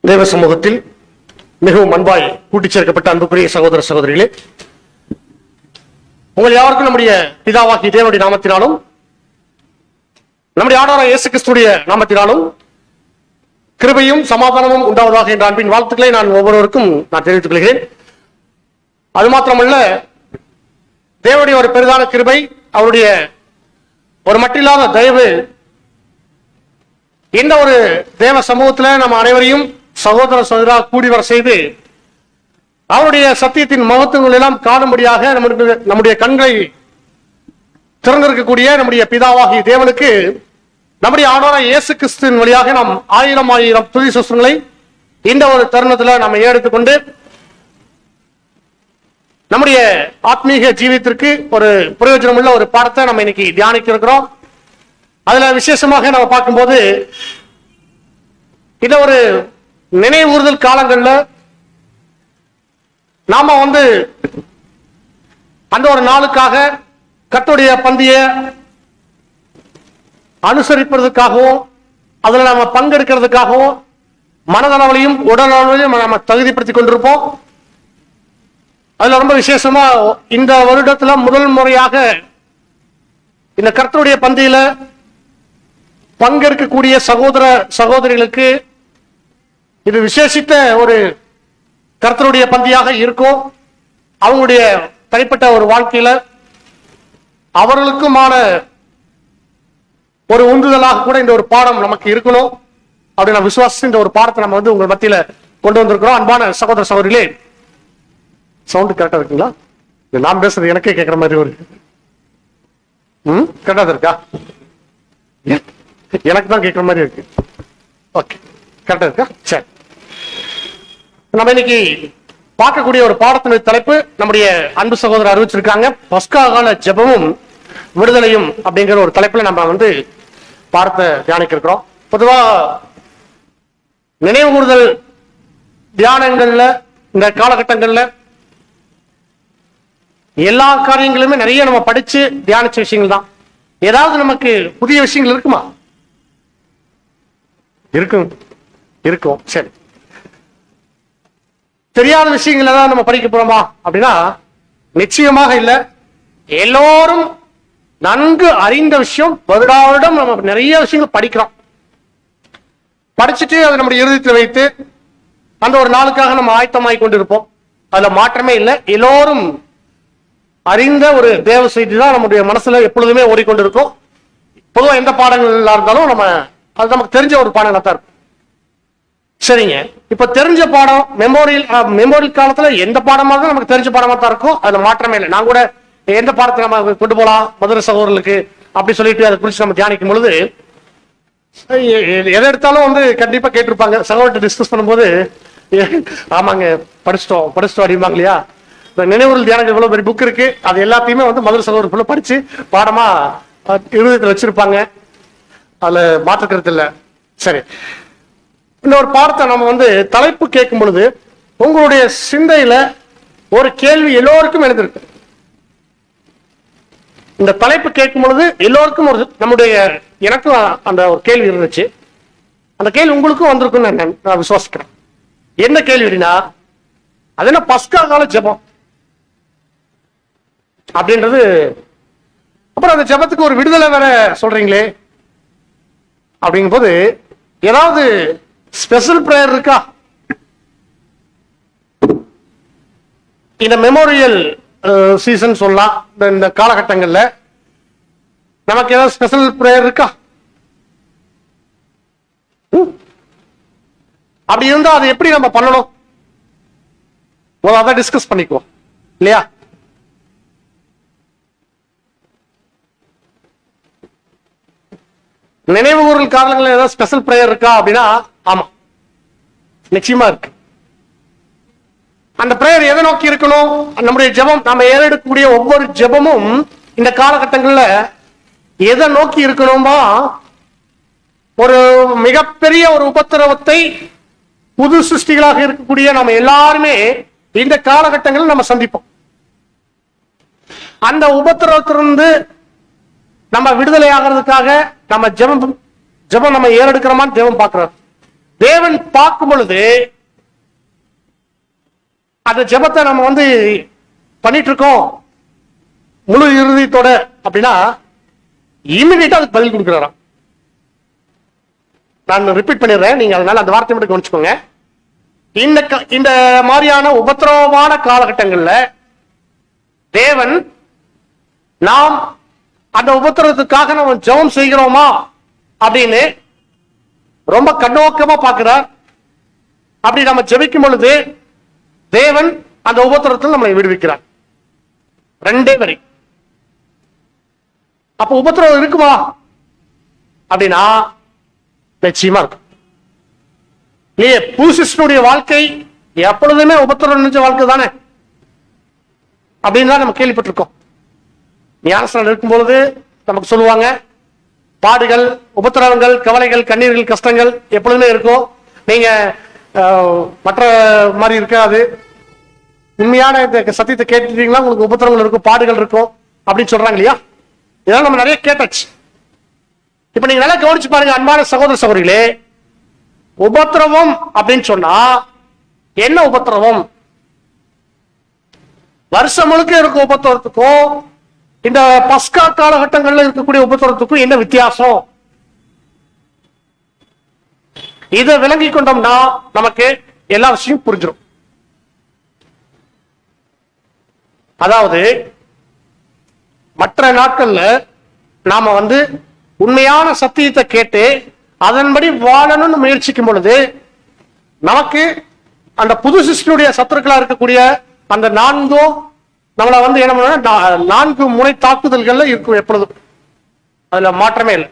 தேவ சமூகத்தில் மிகவும் அன்பாய் கூட்டிச் சேர்க்கப்பட்ட அன்புக்குரிய சகோதர சகோதரிகளே, உங்கள் யாருக்கும் நம்முடைய பிதாவாகிய தேவனுடைய நாமத்தினாலும் நம்முடைய ஆண்டவராகிய இயேசு கிறிஸ்துவின் நாமத்தினாலும் கிருபையும் சமாதானமும் உண்டாவதாக என்ற அன்பின் வாழ்த்துக்களை நான் ஒவ்வொருவருக்கும் தெரிவித்துக் கொள்கிறேன். அது மாத்திரமல்ல, தேவனுடைய ஒரு பெரிதான கிருபை, அவருடைய ஒரு மட்டில்லாத தயவு இந்த ஒரு தேவ சமூகத்தில் நம்ம அனைவரையும் சகோதர சகோதராக கூடி வர செய்து அவருடைய சத்தியத்தின் மகத்துவங்கள் எல்லாம் காணும்படியாக நம்முடைய கண்களை திறந்திருக்கக்கூடிய நம்முடைய பிதாவாகிய தேவனுக்கு நம்முடைய ஆண்டவராகிய இயேசு கிறிஸ்துவின் வழியாக நாம் ஆயிரம் ஆயிரம் துதி சொஸ்தங்களை இந்த ஒரு தருணத்தில் நாம் எடுத்துக்கொண்டு நம்முடைய ஆத்மீக ஜீவியத்திற்கு ஒரு பிரயோஜனம் உள்ள ஒரு பாடத்தை நம்ம இன்னைக்கு தியானிக்க இருக்கிறோம். அதுல விசேஷமாக நம்ம பார்க்கும்போது இந்த ஒரு நினைவூறுதல் காலங்கள்ல நாம அந்த ஒரு நாளுக்காக கர்த்தருடைய பந்திய அனுசரிப்பதற்காகவும் அதுல நம்ம பங்கெடுக்கிறதுக்காகவும் மனதளவிலையும் உடலளவிலையும் நம்ம தகுதிப்படுத்திக் கொண்டிருப்போம். அதுல ரொம்ப விசேஷமா இந்த வருடத்துல முதல் முறையாக இந்த கர்த்தருடைய பந்தியில பங்கெடுக்கக்கூடிய சகோதர சகோதரிகளுக்கு இது விசேஷித்த ஒரு கர்த்தருடைய பந்தியாக இருக்கும். அவங்களுடைய தனிப்பட்ட ஒரு வாழ்க்கையில அவர்களுக்குமான ஒரு உந்துதலாக கூட இந்த ஒரு பாடம் நமக்கு இருக்கணும் அப்படின்னு நான் விசுவாசிச்சு இந்த ஒரு பாடத்தை நம்ம உங்கள் மத்தியில கொண்டு வந்திருக்கிறோம். அன்பான சகோதர சகோதரிகளே, சவுண்ட் கரெக்டா இருக்குங்களா? நான் பேசுறது எனக்கே கேட்கிற மாதிரி ஒரு கரெக்டா இருக்கா? எனக்கு தான் கேட்கிற மாதிரி இருக்கு. ஓகே, கரெக்டா இருக்கா? சரி, நம்ம இன்னைக்கு பார்க்கக்கூடிய ஒரு பாடத்தினுடைய தலைப்பு நம்முடைய அன்பு சகோதரர் அறிவிச்சிருக்காங்க, பஸ்கா கால ஜெபமும் விடுதலையும் அப்படிங்கிற ஒரு தலைப்புல நம்ம பாடத்தை தியானிக்க இருக்கிறோம். பொதுவா நினைவு கூறுதல் தியானங்கள்ல இந்த காலகட்டங்கள்ல எல்லா காரியங்களுமே நிறைய நம்ம படிச்சு தியானிச்ச விஷயங்கள் தான். ஏதாவது நமக்கு புதிய விஷயங்கள் இருக்குமா? இருக்கும். சரி, தெரியாத விஷயங்கள் ஏதாவது நம்ம படிக்க போறோமா அப்படின்னா நிச்சயமாக இல்லை. எல்லோரும் நன்கு அறிந்த விஷயம், வருடாவிடம் நம்ம நிறைய விஷயங்கள் படிக்கிறோம். படிச்சுட்டு அதை நம்முடைய இறுதியில் வைத்து அந்த ஒரு நாளுக்காக நம்ம ஆயத்தமாய் கொண்டிருப்போம். அதுல மாற்றமே இல்லை. எல்லோரும் அறிந்த ஒரு தேவ செய்தி தான் நம்முடைய மனசுல எப்பொழுதுமே ஓடிக்கொண்டிருக்கும். பொதுவாக எந்த பாடங்கள் இருந்தாலும் அது நமக்கு தெரிஞ்ச ஒரு பாடங்கள் தான் இருக்கும். சரிங்க, இப்ப தெரிஞ்ச பாடம் மெமோரியல் காலத்துல எந்த பாடமா இருந்தாலும் நமக்கு தெரிஞ்ச பாடமா தான் இருக்கும். அதுல மாற்றமே இல்லை. நான் கூட எந்த பாடத்தை நம்ம கொண்டு போலாம் மதுரை சகோதரர்களுக்கு அப்படி சொல்லிட்டு அதை குறித்து நம்ம தியானிக்கும் பொழுது எதை எடுத்தாலும் கண்டிப்பா கேட்டிருப்பாங்க. சகோதரர்கிட்ட டிஸ்கஸ் பண்ணும்போது ஆமாங்க படிச்சிட்டோம் அப்படிம்பாங்க இல்லையா? இந்த நினைவுகள் தியானங்கள் இவ்வளவு பெரிய புக் இருக்கு, அது எல்லாத்தையுமே மதுரை சகோதரர்கள் படிச்சு பாடமா இறுதியில் வச்சிருப்பாங்க. அதுல மாற்றுக்கிறது இல்லை. சரி, இந்த ஒரு பாடத்தை நம்ம தலைப்பு கேட்கும் பொழுது உங்களுடைய சிந்தையில ஒரு கேள்வி எல்லோருக்கும் எழுந்திருக்கு. இந்த தலைப்பு கேட்கும் பொழுது எல்லோருக்கும் எனக்கும் அந்த ஒரு கேள்வி இருந்துச்சு. அந்த கேள்வி உங்களுக்கும் வந்திருக்கும் நான் விசுவாசிக்கிறேன். என்ன கேள்வினா, அது என்ன பஸ்கா கால ஜெபம் அப்படின்றது. அப்புறம் அந்த ஜெபத்துக்கு ஒரு விடுதலை வேற சொல்றீங்களே அப்படிங்கும் போது ஏதாவது ஸ்பெஷல் பிரேயர் இருக்கா? இந்த மெமோரியல் சீசன் சொல்லலாம். இந்த காலகட்டங்கள்ல நமக்கு ஏதாவது ஸ்பெஷல் பிரேயர் இருக்கா? அப்படி இருந்தா அது எப்படி நம்ம பண்ணணும்? அதை டிஸ்கஸ் பண்ணிக்குவோம் இல்லையா? நினைவு கூறல் காலங்களில் ஏதாவது ஸ்பெஷல் பிரேயர் இருக்கா அப்படின்னா ஆமா, நிச்சயமா இருக்கு. அந்த பிரேயர் எதை நோக்கி இருக்கணும்? நம்முடைய ஜெபம், நம்ம ஏறெடுக்கக்கூடிய ஒவ்வொரு ஜெபமும் இந்த காலகட்டங்கள்ல எதை நோக்கி இருக்கணுமா? ஒரு மிகப்பெரிய ஒரு உபத்திரவத்தை புது சிருஷ்டிகளாக இருக்கக்கூடிய நம்ம எல்லாருமே இந்த காலகட்டங்களில் நம்ம சந்திப்போம். அந்த உபத்திரவத்திலிருந்து நம்ம விடுதலை ஆகிறதுக்காக நம்ம ஜெபம் நம்ம ஏறெடுக்கிறோமான்னு ஜெபம் பார்க்கிறார். தேவன் பார்க்கும் பொழுது அந்த ஜெபத்தை நம்ம பண்ணிட்டு இருக்கோம் முழு இறுதியத்தோட அப்படின்னா இமிடியேட்டா அதுக்கு பதில் கொடுக்கிறாராம். நான் ரிப்பீட் பண்ணிடுறேன், நீங்க அதனால அந்த வார்த்தை மட்டும் கவனிச்சுக்கோங்க. இந்த மாதிரியான உபத்திரவமான காலகட்டங்கள்ல தேவன் நாம் அந்த உபத்திரவத்துக்காக நம்ம ஜெபம் செய்கிறோமா அப்படின்னு ரொம்ப கண்ணோக்கமா பார்க்கிறார். அப்படி நம்ம ஜெபிக்கும் பொழுது தேவன் அந்த உபத்திரத்தில் நம்மளை விடுவிக்கிறார். ரெண்டே வரி. அப்ப உபத்திரவம் இருக்குமா அப்படின்னா நிச்சயமா இருக்கும். இல்லையே, பூசிஸ்டனுடைய வாழ்க்கை எப்பொழுதுமே உபத்திரவம் நினைச்ச வாழ்க்கை தானே அப்படின்னு தான் நம்ம கேள்விப்பட்டிருக்கோம். ஞானஸ்நானம் இருக்கும்பொழுது நமக்கு சொல்லுவாங்க, பாடுகள், உபத்திரவங்கள், கவலைகள், கண்ணீர்கள், கஷ்டங்கள் எப்பொழுதுமே இருக்கும். நீங்க மற்ற மாதிரி இருக்காது. உண்மையான இந்த சத்தியத்தை கேட்டுட்டீங்களா உங்களுக்கு உபத்திரவங்கள் இருக்கும், பாடுகள் இருக்கும் அப்படின்னு சொல்றாங்க இல்லையா? இதெல்லாம் நம்ம நிறைய கேட்டாச்சு. இப்ப நீங்க நல்லா கவனிச்சு பாருங்க அன்பான சகோதர சகோதரிகளே, உபத்திரவம் அப்படின்னு சொன்னா என்ன உபத்திரவம்? வருஷம் முழுக்க இருக்கும் உபத்திரத்துக்கும் இந்த பஸ்கா காலகட்டங்கள்ல இருக்கக்கூடிய உபத்திரத்துக்கும் என்ன வித்தியாசம்? இதை விளங்கி கொண்டோம்னா நமக்கு எல்லா விஷயம் புரிஞ்சிடும். அதாவது மற்ற நாட்கள்ல நாம உண்மையான சத்தியத்தை கேட்டு அதன்படி வாழணும்னு முயற்சிக்கும் பொழுது நமக்கு அந்த புது சிருஷ்டியுடைய சத்துருக்களா இருக்கக்கூடிய அந்த நான்கும் நம்மள என்ன பண்ண 4 முனை தாக்குதல்கள்ல இருக்கும் எப்பொழுதும். அதுல மாற்றமே இல்லை.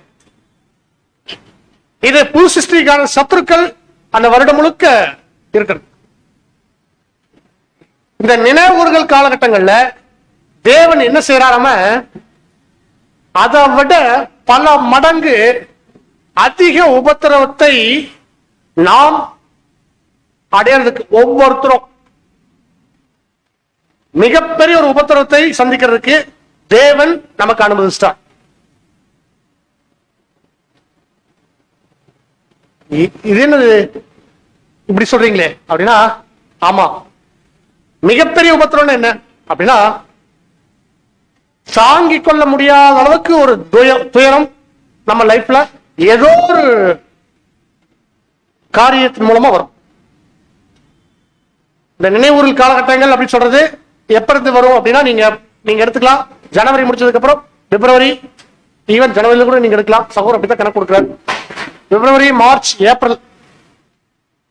இது புது சிருஷ்டிக்கான சத்துருக்கள் அந்த வருடம் முழுக்க இருக்கிறது. இந்த நினைவுகள் காலகட்டங்கள்ல தேவன் என்ன செய்யறாம அதை விட பல மடங்கு அதிக உபத்திரவத்தை நாம் அடையிறதுக்கு ஒவ்வொருத்தரும் மிகப்பெரிய ஒரு உபத்திரவத்தை சந்திக்கிறதுக்கு தேவன் நமக்கு அனுமதிச்சிட்டார். இது என்னது இப்படி சொல்றீங்களே அப்படின்னா, ஆமா, மிகப்பெரிய உபத்திரம் என்ன அப்படின்னா தாங்கிக் கொள்ள முடியாத அளவுக்கு ஒரு துயரம் நம்ம லைஃப்ல ஏதோ ஒரு காரியத்தின் மூலமா வரும். இந்த நினைவுறுதல் காலகட்டங்கள் அப்படி சொல்றது எப்ப இருந்து வரும் அப்படின்னா நீங்க எடுத்துக்கலாம். ஜனவரி முடிச்சதுக்கு அப்புறம் பிப்ரவரி, ஈவன் ஜனவரியில கூட நீங்க எடுக்கலாம். சகோதரர் அப்படித்தான் கணக்கு கொடுக்கிறார். பிப்ரவரி, மார்ச், ஏப்ரல்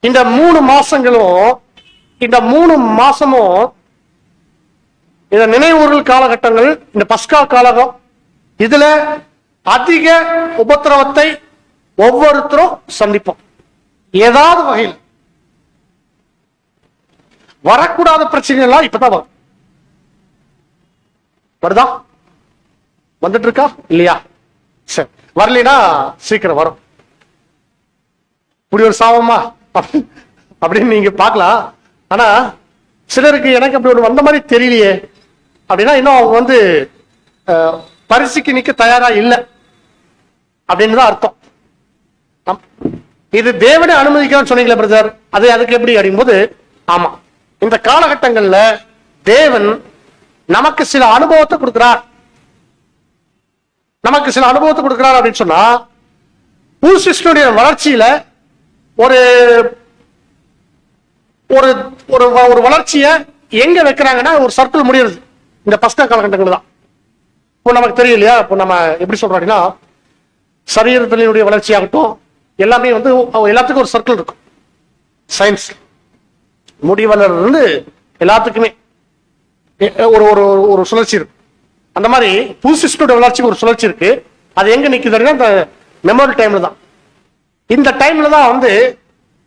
இந்த 3 மாசமும் இந்த நினைவுறுதல் காலகட்டங்கள், இந்த பஸ்கா காலகம், இதுல அதிக உபத்திரவத்தை ஒவ்வொருத்தரும் சந்திப்போம். ஏதாவது வகையில் வரக்கூடாத பிரச்சனை எல்லாம் இப்பதான் வரும். வருதா? வந்துட்டு இருக்கா இல்லையா? சரி, வரலனா சீக்கிரம் வரும். இப்படி ஒரு சாபமா அப்படின்னு நீங்க பார்க்கலாம். ஆனா சிலருக்கு எனக்கு அப்படி ஒரு வந்த மாதிரி தெரியலையே அப்படின்னா இன்னும் அவங்க பரிசுக்கு நிக்க தயாரா இல்லை அப்படின்னு தான் அர்த்தம். இது தேவனே அனுமதிக்கிறான்னு சொன்னீங்களே பிரதர், அதுக்கு எப்படி அப்படிங்கும்போது, ஆமா, இந்த காலகட்டங்கள்ல தேவன் நமக்கு சில அனுபவத்தை கொடுக்கிறார். அப்படின்னு சொன்னா பூசிஸ்டனுடைய வளர்ச்சியில ஒரு ஒரு வளர்ச்சியை எங்க வைக்கிறாங்கன்னா ஒரு சர்க்கிள் முடியுது இந்த பஸ்கா காலகட்டங்கள் தான். இப்போ நமக்கு தெரியும் இல்லையா? இப்போ நம்ம எப்படி சொல்றோம் அப்படின்னா, சரீரத்தினுடைய வளர்ச்சி ஆகட்டும் எல்லாமே எல்லாத்துக்கும் ஒரு சர்க்கிள் இருக்கும். சயின்ஸ் முடி வளர்றது எல்லாத்துக்குமே ஒரு ஒரு சுழற்சி இருக்கு. அந்த மாதிரி பூசிஸ்டோட வளர்ச்சிக்கு ஒரு சுழற்சி இருக்கு. அது எங்க நிக்குதுன்னா இந்த மெமரி டைம்ல தான். இந்த டைம்ல தான்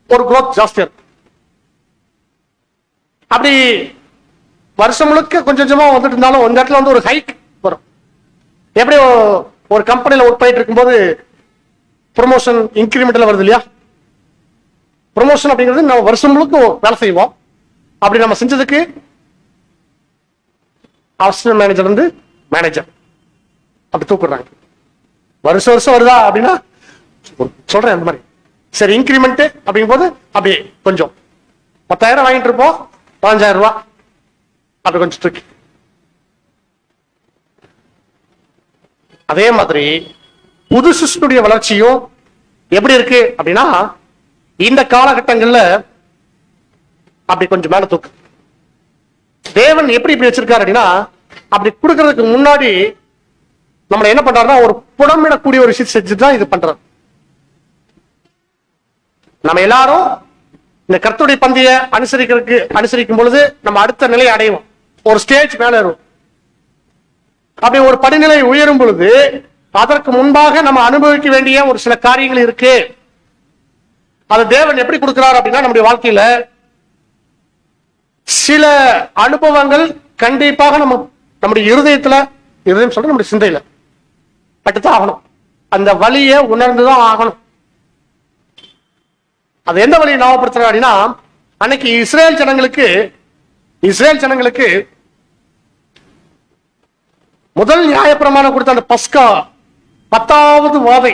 ஒரு growth ஜாஸ்தியா இருக்கு. அப்படி வருஷம் முழுக்க கொஞ்சம் கொஞ்சமா வந்துட்டு இருந்தாலும் இந்த இடத்துல ஒரு ஹைக் வரும். எப்படி ஒரு கம்பெனில ஒர்க் பண்ணிட்டு இருக்கும்போது ப்ரொமோஷன் இன்கிரிமெண்ட்ல வருது இல்லையா? ப்ரொமோஷன் அப்படிங்கிறது நம்ம வருஷம் முழுக்க வேலை செய்வோம். அப்படி நம்ம செஞ்சதுக்கு அசிஸ்டன்ட் மேனேஜர் மேனேஜர் அப்படி தூக்குறாங்க. வருஷம் வருதா அப்படின்னா சொல்றேன். அந்த மாதிரி சரி இன்கிரிமெண்ட் அப்படிங்கும் போது அப்படியே கொஞ்சம் 10,000 வாங்கிட்டு இருப்போம், 15,000 ரூபாய் அப்படி கொஞ்சம் தூக்கி. அதே மாதிரி புது சிஸ்டுடைய வளர்ச்சியும் எப்படி இருக்கு அப்படின்னா, இந்த காலகட்டங்கள்ல அப்படி கொஞ்சம் மேல தூக்கு. தேவன் எப்படி இப்படி வச்சிருக்காரு அப்படின்னா, அப்படி கொடுக்கறதுக்கு முன்னாடி நம்மள என்ன பண்றாருன்னா, ஒரு புடமிடக்கூடிய ஒரு விஷயம் செஞ்சுதான் இது பண்றாரு. நம்ம எல்லாரும் இந்த கர்த்தருடைய பந்திய அனுசரிக்கும் பொழுது நம்ம அடுத்த நிலையை அடைவோம், ஒரு ஸ்டேஜ் மேல ஏறும். அப்படி ஒரு படிநிலை உயரும் பொழுது அதற்கு முன்பாக நம்ம அனுபவிக்க வேண்டிய ஒரு சில காரியங்கள் இருக்கு. அது தேவன் எப்படி கொடுக்கிறார் அப்படின்னா, நம்முடைய வாழ்க்கையில சில அனுபவங்கள் கண்டிப்பாக நம்முடைய இருதயம் சொல்ற நம்முடைய சிந்தையில பட்டுதான் ஆகணும். அந்த வழியை உணர்ந்துதான் ஆகணும். அது எந்த வழியை ஞாபகப்படுத்துற அப்படின்னா, அன்னைக்கு இஸ்ரேல் ஜனங்களுக்கு முதல் நியாயப்பிரமாணம் கொடுத்த அந்த பஸ்கா 10வது வாதை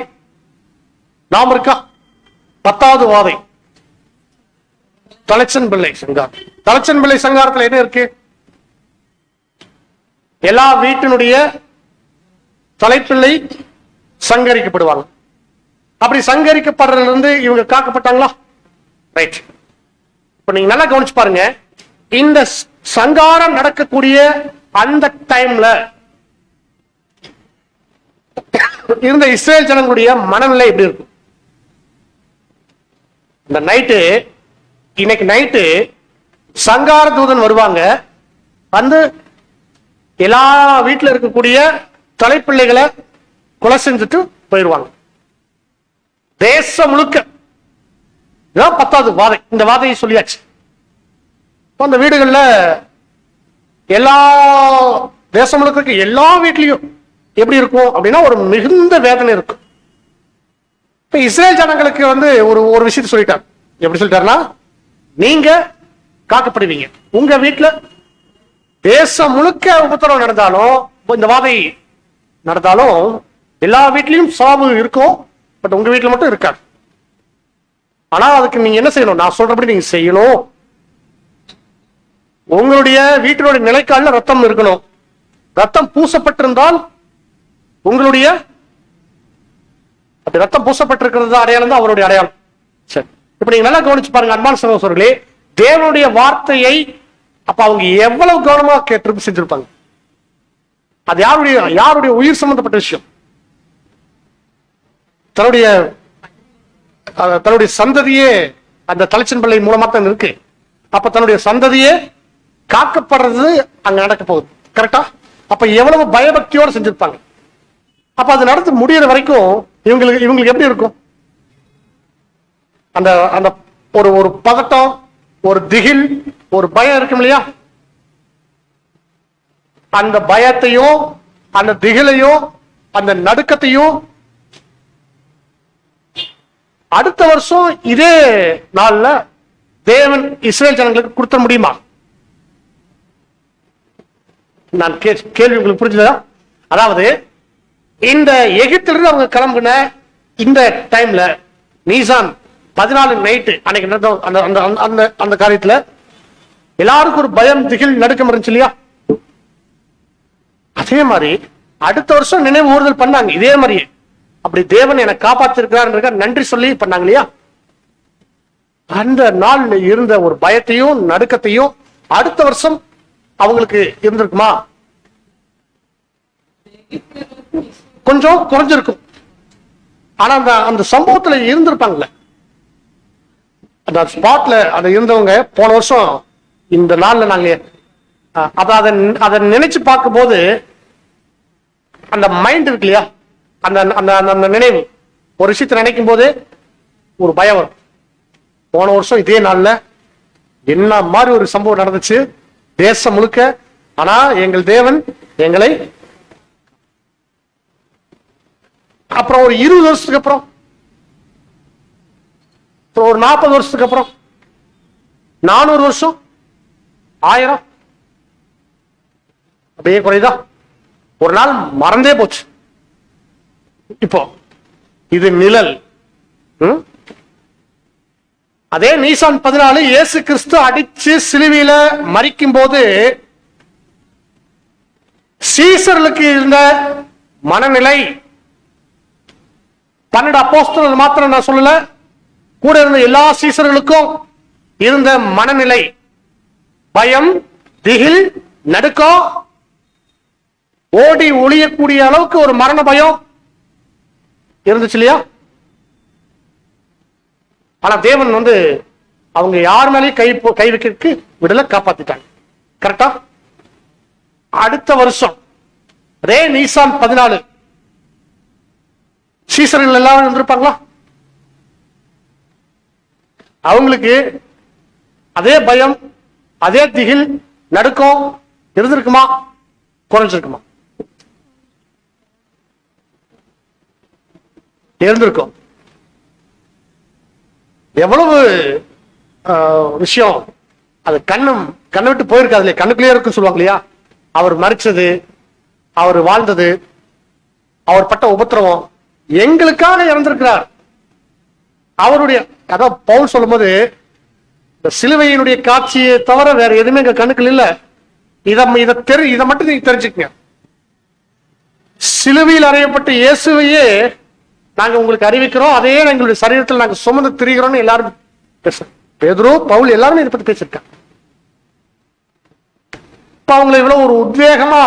நாம் இருக்கா? 10வது வாதை தலைச்சன் பிள்ளை சங்காரத்தில் என்ன இருக்கு? எல்லா வீட்டினுடைய தலைப்பிள்ளை சங்கரிக்கப்படுவாங்க. அப்படி சங்கரிக்கப்படுறதுல இருந்து இவங்க காக்கப்பட்டாங்களா? ரைட். இப்ப நீங்க நல்லா கவனிச்சு பாருங்க, இந்த சங்காரம் நடக்கக்கூடிய அந்த டைம்ல இருந்த இஸ்ரேல் ஜனங்களுடைய மனநிலை எப்படி இருக்கும்? இந்த இன்னைக்கு நைட்டு சங்கார தூதன் வருவாங்க, வந்து எல்லா வீட்டில் இருக்கக்கூடிய தலைப்பிள்ளைகளை கொலை செஞ்சுட்டு போயிடுவாங்க. தேசம் முழுக்க 10வது வாதை. இந்த வாதையை சொல்லியாச்சு. அந்த வீடுகள்ல எல்லா தேசம் முழுக்க எல்லா வீட்லயும் எப்படி இருக்கும் அப்படின்னா, ஒரு மிகுந்த வேதனை இருக்கும். இப்ப இஸ்ரேல் ஜனங்களுக்கு ஒரு விஷயத்தை சொல்லிட்டார். எப்படி சொல்லிட்டாருன்னா, நீங்க காக்கப்படுவீங்க. உங்க வீட்டுல தேசம் முழுக்க உபத்திரவம் நடந்தாலும், இந்த வாதை நடந்தாலும் எல்லா வீட்லயும் சாவு இருக்கும், பட் உங்க வீட்டுல மட்டும் இருக்காது. ஆனா அதுக்கு நீங்க என்ன செய்யணும்? நான் சொல்றபடி நீங்க செய்யணும். உங்களுடைய வீட்டினுடைய நிலைக்கால ரத்தம் இருக்கணும். ரத்தம் பூசப்பட்டிருந்தால் உங்களுடைய அப்படி ரத்தம் பூசப்பட்டிருக்கிறது அடையாளம் தான் அவருடைய அடையாளம். சரி, இப்ப நீங்க நல்லா கவனிச்சு பாருங்க அன்பான சகோதரர்களே, தேவனுடைய வார்த்தையை அப்ப அவங்க எவ்வளவு கவனமா கேட்டு செஞ்சிருப்பாங்க. அது யாருடைய உயிர் சம்பந்தப்பட்ட விஷயம். தன்னுடைய சந்ததியே அந்த தலைச்சன் பிள்ளை மூலமா தான் இருக்கு. அப்ப தன்னுடைய சந்ததியே காக்கப்படுறது அங்க நடக்க போகுது. கரெக்டா? அப்ப எவ்வளவு பயபக்தியோட செஞ்சிருப்பாங்க. அப்ப அது நடந்து முடியற வரைக்கும் இவங்களுக்கு எப்படி இருக்கும்? அந்த அந்த ஒரு பதட்டம், ஒரு திகில், ஒரு பயம் இருக்கும் இல்லையா? அந்த பயத்தையும் அந்த திகிலையும் அந்த நடுக்கத்தையும் அடுத்த வருஷம் இதே நாள்ல தேவன் இஸ்ரேல் ஜனங்களுக்கு கொடுத்த முடியுமா? நான் கேள்வி உங்களுக்கு புரிஞ்சுதா? அதாவது இந்த எகிப்திலிருந்து அவங்க கிளம்புன இந்த டைம்ல நீசான் 14 நைட்டு அன்னைக்கு அந்த காரியத்துல எல்லாருக்கும் ஒரு பயம், திகில், நடுக்கம் இருந்துச்சு இல்லையா? அதே மாதிரி அடுத்த வருஷம் நினைவு ஊறுதல் பண்ணாங்க. இதே மாதிரியே அப்படி தேவன் என்னை காப்பாத்திருக்கிறார் நன்றி சொல்லி பண்ணாங்க இல்லையா? அந்த நாள்ல இருந்த ஒரு பயத்தையும் நடுக்கத்தையும் அடுத்த வருஷம் அவங்களுக்கு இருந்திருக்குமா? கொஞ்சம் குறைஞ்சிருக்கும். ஆனா அந்த சம்பவத்துல இருந்திருப்பாங்கல்ல, அந்த ஸ்பாட்ல அதை இருந்தவங்க போன வருஷம் இந்த நாள்ல நாங்க அதை நினைச்சு பார்க்கும் போது அந்த மைண்ட் இருக்கு இல்லையா, அந்த அந்த நினைவு ஒரு விஷயத்தை நினைக்கும் போது ஒரு பயம் வரும். போன வருஷம் இதே நாள்ல என்ன மாதிரி ஒரு சம்பவம் நடந்துச்சு தேசம் முழுக்க. ஆனா எங்கள் தேவன் எங்களை அப்புறம் ஒரு 20 வருஷத்துக்கு அப்புறம், ஒரு 40 வருஷத்துக்கு அப்புறம், 400 வருஷம், 1000 அப்படியே குறையுதா? ஒரு நாள் மறந்தே போச்சு. இப்போ இது நிழல். அதே நீசான் 14 இயேசு கிறிஸ்து அடிச்சு சிலுவையில மரிக்கும் போது சீசர்களுக்கு இருந்த மனநிலை, 12 அப்போஸ்தலர்கள் மாத்திரம் நான் சொல்லல, கூட இருந்த எல்லா சீசர்களுக்கும் இருந்த மனநிலை பயம், திகில், நடுக்கம், ஓடி ஒளியக்கூடிய அளவுக்கு ஒரு மரண பயம் இருந்துச்சு இல்லையா? ஆனா தேவன் அவங்க யார் மேலேயும் கை வைக்கிறதுக்கு விடல, காப்பாத்திட்டாங்க. கரெக்டா? அடுத்த வருஷம் அதே நீசான் 14 சீசர்கள் எல்லாரும் இருந்திருப்பாங்களா? அவங்களுக்கு அதே பயம், அதே திகில், நடுக்கம் இருந்திருக்குமா? குறைஞ்சிருக்குமா? இருந்திருக்கும். எவ்வளவு விஷயம் அது கண்ணை விட்டு போயிருக்காது இல்லையா? கண்ணுக்குள்ளே இருக்குன்னு சொல்லுவாங்க இல்லையா? அவர் மரிச்சது, அவர் வாழ்ந்தது, அவர் பட்ட உபத்திரவம் எங்களுக்காக இறந்திருக்கிறார். அவருடைய அதான் பவுல் சொல்லும் போது, இந்த சிலுவையினுடைய காட்சியை தவிர வேற எதுவுமே எங்க கண்ணுக்குள்ள இல்ல, இதை மட்டும் நீங்க தெரிஞ்சுக்கங்க. சிலுவையில் அறையப்பட்ட இயேசுவையே நாங்க உங்களுக்கு அறிவிக்கிறோம், அதையே எங்களுடைய சரீரத்தில் நாங்க சுமந்து திரிகிறோம்னு எல்லாரும் பேசுறோம். பேதுரு, பவுல் எல்லாருமே இதை பத்தி பேசியிருக்காங்க. இப்ப அவங்களை இவ்வளவு ஒரு உத்வேகமா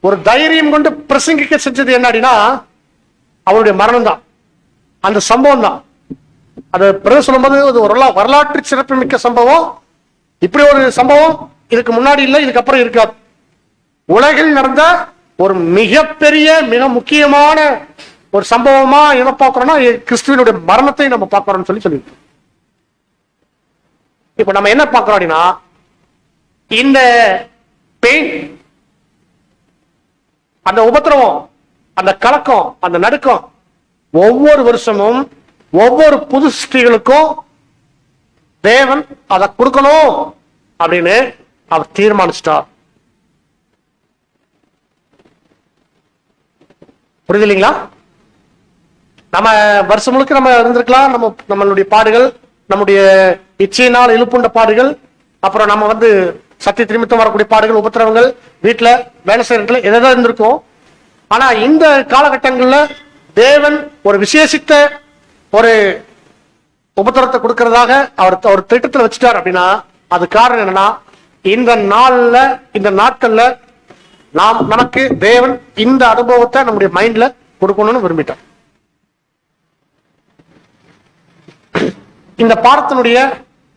ஒரு தைரியம் கொண்டு பிரசங்கிக்க செஞ்சது என்ன அப்படின்னா அவருடைய மரணம் தான், அந்த சம்பவம் தான். அது பிறகு சொல்லும்போது ஒரு வரலாற்று சிறப்புமிக்க சம்பவம். இப்படி ஒரு சம்பவம் இதுக்கு முன்னாடி இல்லை, இதுக்கப்புறம் இருக்காது. உலகில் நடந்த ஒரு மிகப்பெரிய மிக முக்கியமான ஒரு சம்பவமா என்ன பார்க்கிறோம்னா கிறிஸ்துவனுடைய மரணத்தை நம்ம பார்க்கிறோம்னு சொல்லி இப்ப நம்ம என்ன பார்க்கிறோம் அப்படின்னா இந்த பெயின், அந்த உபத்திரவம், அந்த கலக்கம், அந்த நடுக்கம் ஒவ்வொரு வருஷமும் ஒவ்வொரு புது சிருஷ்டிகளுக்கும் தேவன் அதை கொடுக்கணும் அப்படின்னு அவர் தீர்மானிச்சிட்டார். புரியுது இல்லைங்களா? நம்ம வருஷம் முழுக்க நம்ம இருந்திருக்கலாம், நம்மளுடைய பாடுகள், நம்முடைய இச்சையினால் இழுப்புண்ட பாடுகள், அப்புறம் நம்ம சத்திய நிமித்தம் வரக்கூடிய பாடுகள், உபத்திரவங்கள், வீட்டுல வேலை செய்யறதுல எதாவது இருந்திருக்கும். ஆனா இந்த காலகட்டங்கள்ல தேவன் ஒரு விசேஷித்த ஒரு உபத்திரத்தை கொடுக்கறதாக அவர் திட்டத்தில் வச்சுட்டார். அப்படின்னா அது காரணம் என்னன்னா இந்த நாட்கள்ல நமக்கு தேவன் இந்த அனுபவத்தை நம்முடைய மைண்ட்ல கொடுக்கணும்னு விரும்பிட்டார். இந்த பாடத்தினுடைய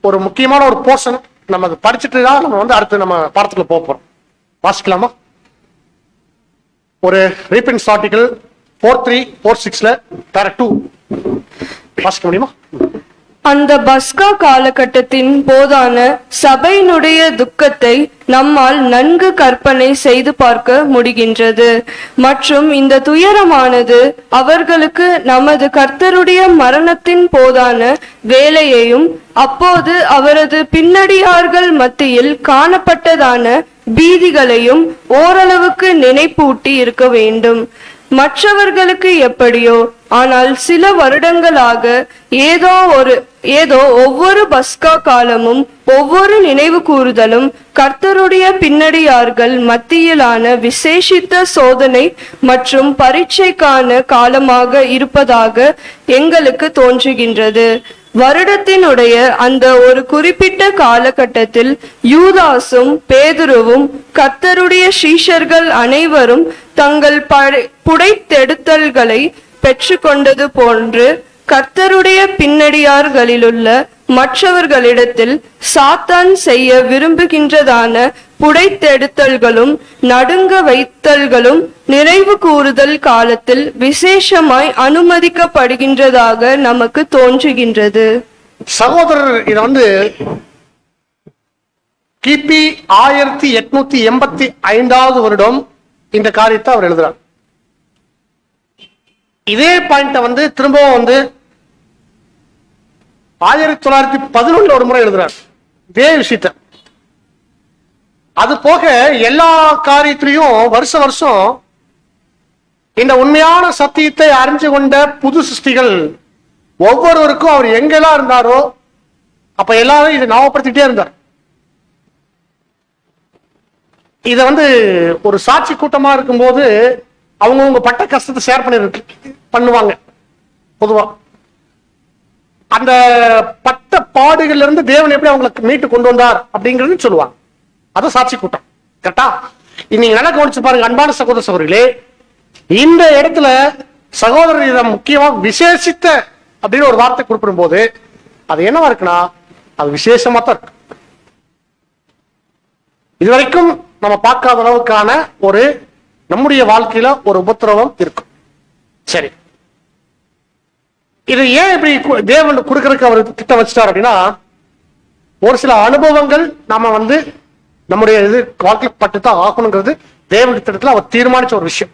ஒரு முக்கியமான ஒரு போர்ஷன் நம்ம அதை படிச்சுட்டு தான் நம்ம அடுத்து நம்ம பாடத்துக்குள்ள போறோம். வாசிக்கலாமா? ஒரு ரீபிரின்ஸ் ஆர்டிகல் 4346ல பேரா 2 வாசிக்க முடியுமா? அந்த பஸ்கா காலகட்டத்தின் போதான சபையினுடைய துக்கத்தை நம்மால் நன்கு கற்பனை செய்து பார்க்க முடிகின்றது. மற்றும் இந்த துயரமானது அவர்களுக்கு நமது கர்த்தருடைய மரணத்தின் போதான வேலையையும் அப்போது அவரது பின்னடியார்கள் மத்தியில் காணப்பட்டதான பீதிகளையும் ஓரளவுக்கு நினைப்பூட்டி இருக்க வேண்டும். மற்றவர்களுக்கு எப்படியோ, ஆனால் சில வருடங்களாக ஏதோ ஒவ்வொரு பஸ்கா காலமும் ஒவ்வொரு நினைவு கூறுதலும் கர்த்தருடைய பின்னடியார்கள் மத்தியிலான விசேஷித்த சோதனை மற்றும் பரீட்சைக்கான காலமாக இருப்பதாக எங்களுக்கு தோன்றுகின்றது. வருடத்தினுடைய அந்த ஒரு குறிப்பிட்ட காலகட்டத்தில் யூதாசும் பேதுருவும் கர்த்தருடைய சீஷர்கள் அனைவரும் தங்கள் புடைத்தெடுத்தல்களை பெற்று கொண்டது போன்று கர்த்தருடைய பின்னடியார்களிலுள்ள மற்றவர்களிடத்தில் சாத்தான் செய்ய விரும்புகின்றதான புடைத்தெடுத்தல்களும் நடுங்க வைத்தல்களும் நினைவு கூறுதல் காலத்தில் விசேஷமாய் அனுமதிக்கப்படுகின்றதாக நமக்கு தோன்றுகின்றது. சகோதரர் இதை கிபி 1885 வருடம் இந்த காரியத்தை அவர் எழுதுறார். இதே பாயிண்ட திரும்பவும் 1911 ஒரு முறை எழுதுறார் இதே விஷயத்த. அது போக எல்லா காரியத்திலையும் வருஷம் இந்த உண்மையான சத்தியத்தை அறிஞ்சு கொண்ட புது சிருஷ்டிகள் ஒவ்வொருவருக்கும் அவர் எங்கெல்லாம் இருந்தாரோ அப்ப எல்லாரும் இதை ஞாபகப்படுத்திட்டே இருந்தார். இத ஒரு சாட்சி கூட்டமா இருக்கும்போது அவங்கவுங்க பட்ட கஷ்டத்தை ஷேர் பண்ணுவாங்க. பொதுவா அந்த பட்ட பாடுகள்ல இருந்து தேவன் எப்படி அவங்களை மீட்டு கொண்டு வந்தார் அப்படிங்கிறது சொல்லுவாங்க. அது சாட்சி கூட்டம். கரெக்டா? நீங்க நல்லா கவனிச்சு பாருங்க அன்பான சகோதர சகோதரிகளே. இந்த இடத்துல சகோதரர் இதை முக்கியமா விசேஷித்த அப்படின்னு ஒரு வார்த்தை குறிப்பிடும் போது அது என்னவா இருக்குன்னா அது விசேஷமா தான் இருக்கு. இதுவரைக்கும் நம்ம பார்க்காத அளவுக்கான ஒரு நம்முடைய வாழ்க்கையில ஒரு உபத்திரவம் இருக்கும். சரி, இது ஏன் இப்படி தேவன் கொடுக்கறதுக்கு அவர் திட்டம் வச்சிட்டார் அப்படின்னா ஒரு சில அனுபவங்கள் நாம நம்முடைய இது வாழ்க்கையில் பட்டுத்தான் ஆகணுங்கிறது தேவன் திட்டத்துல அவர் தீர்மானிச்ச ஒரு விஷயம்.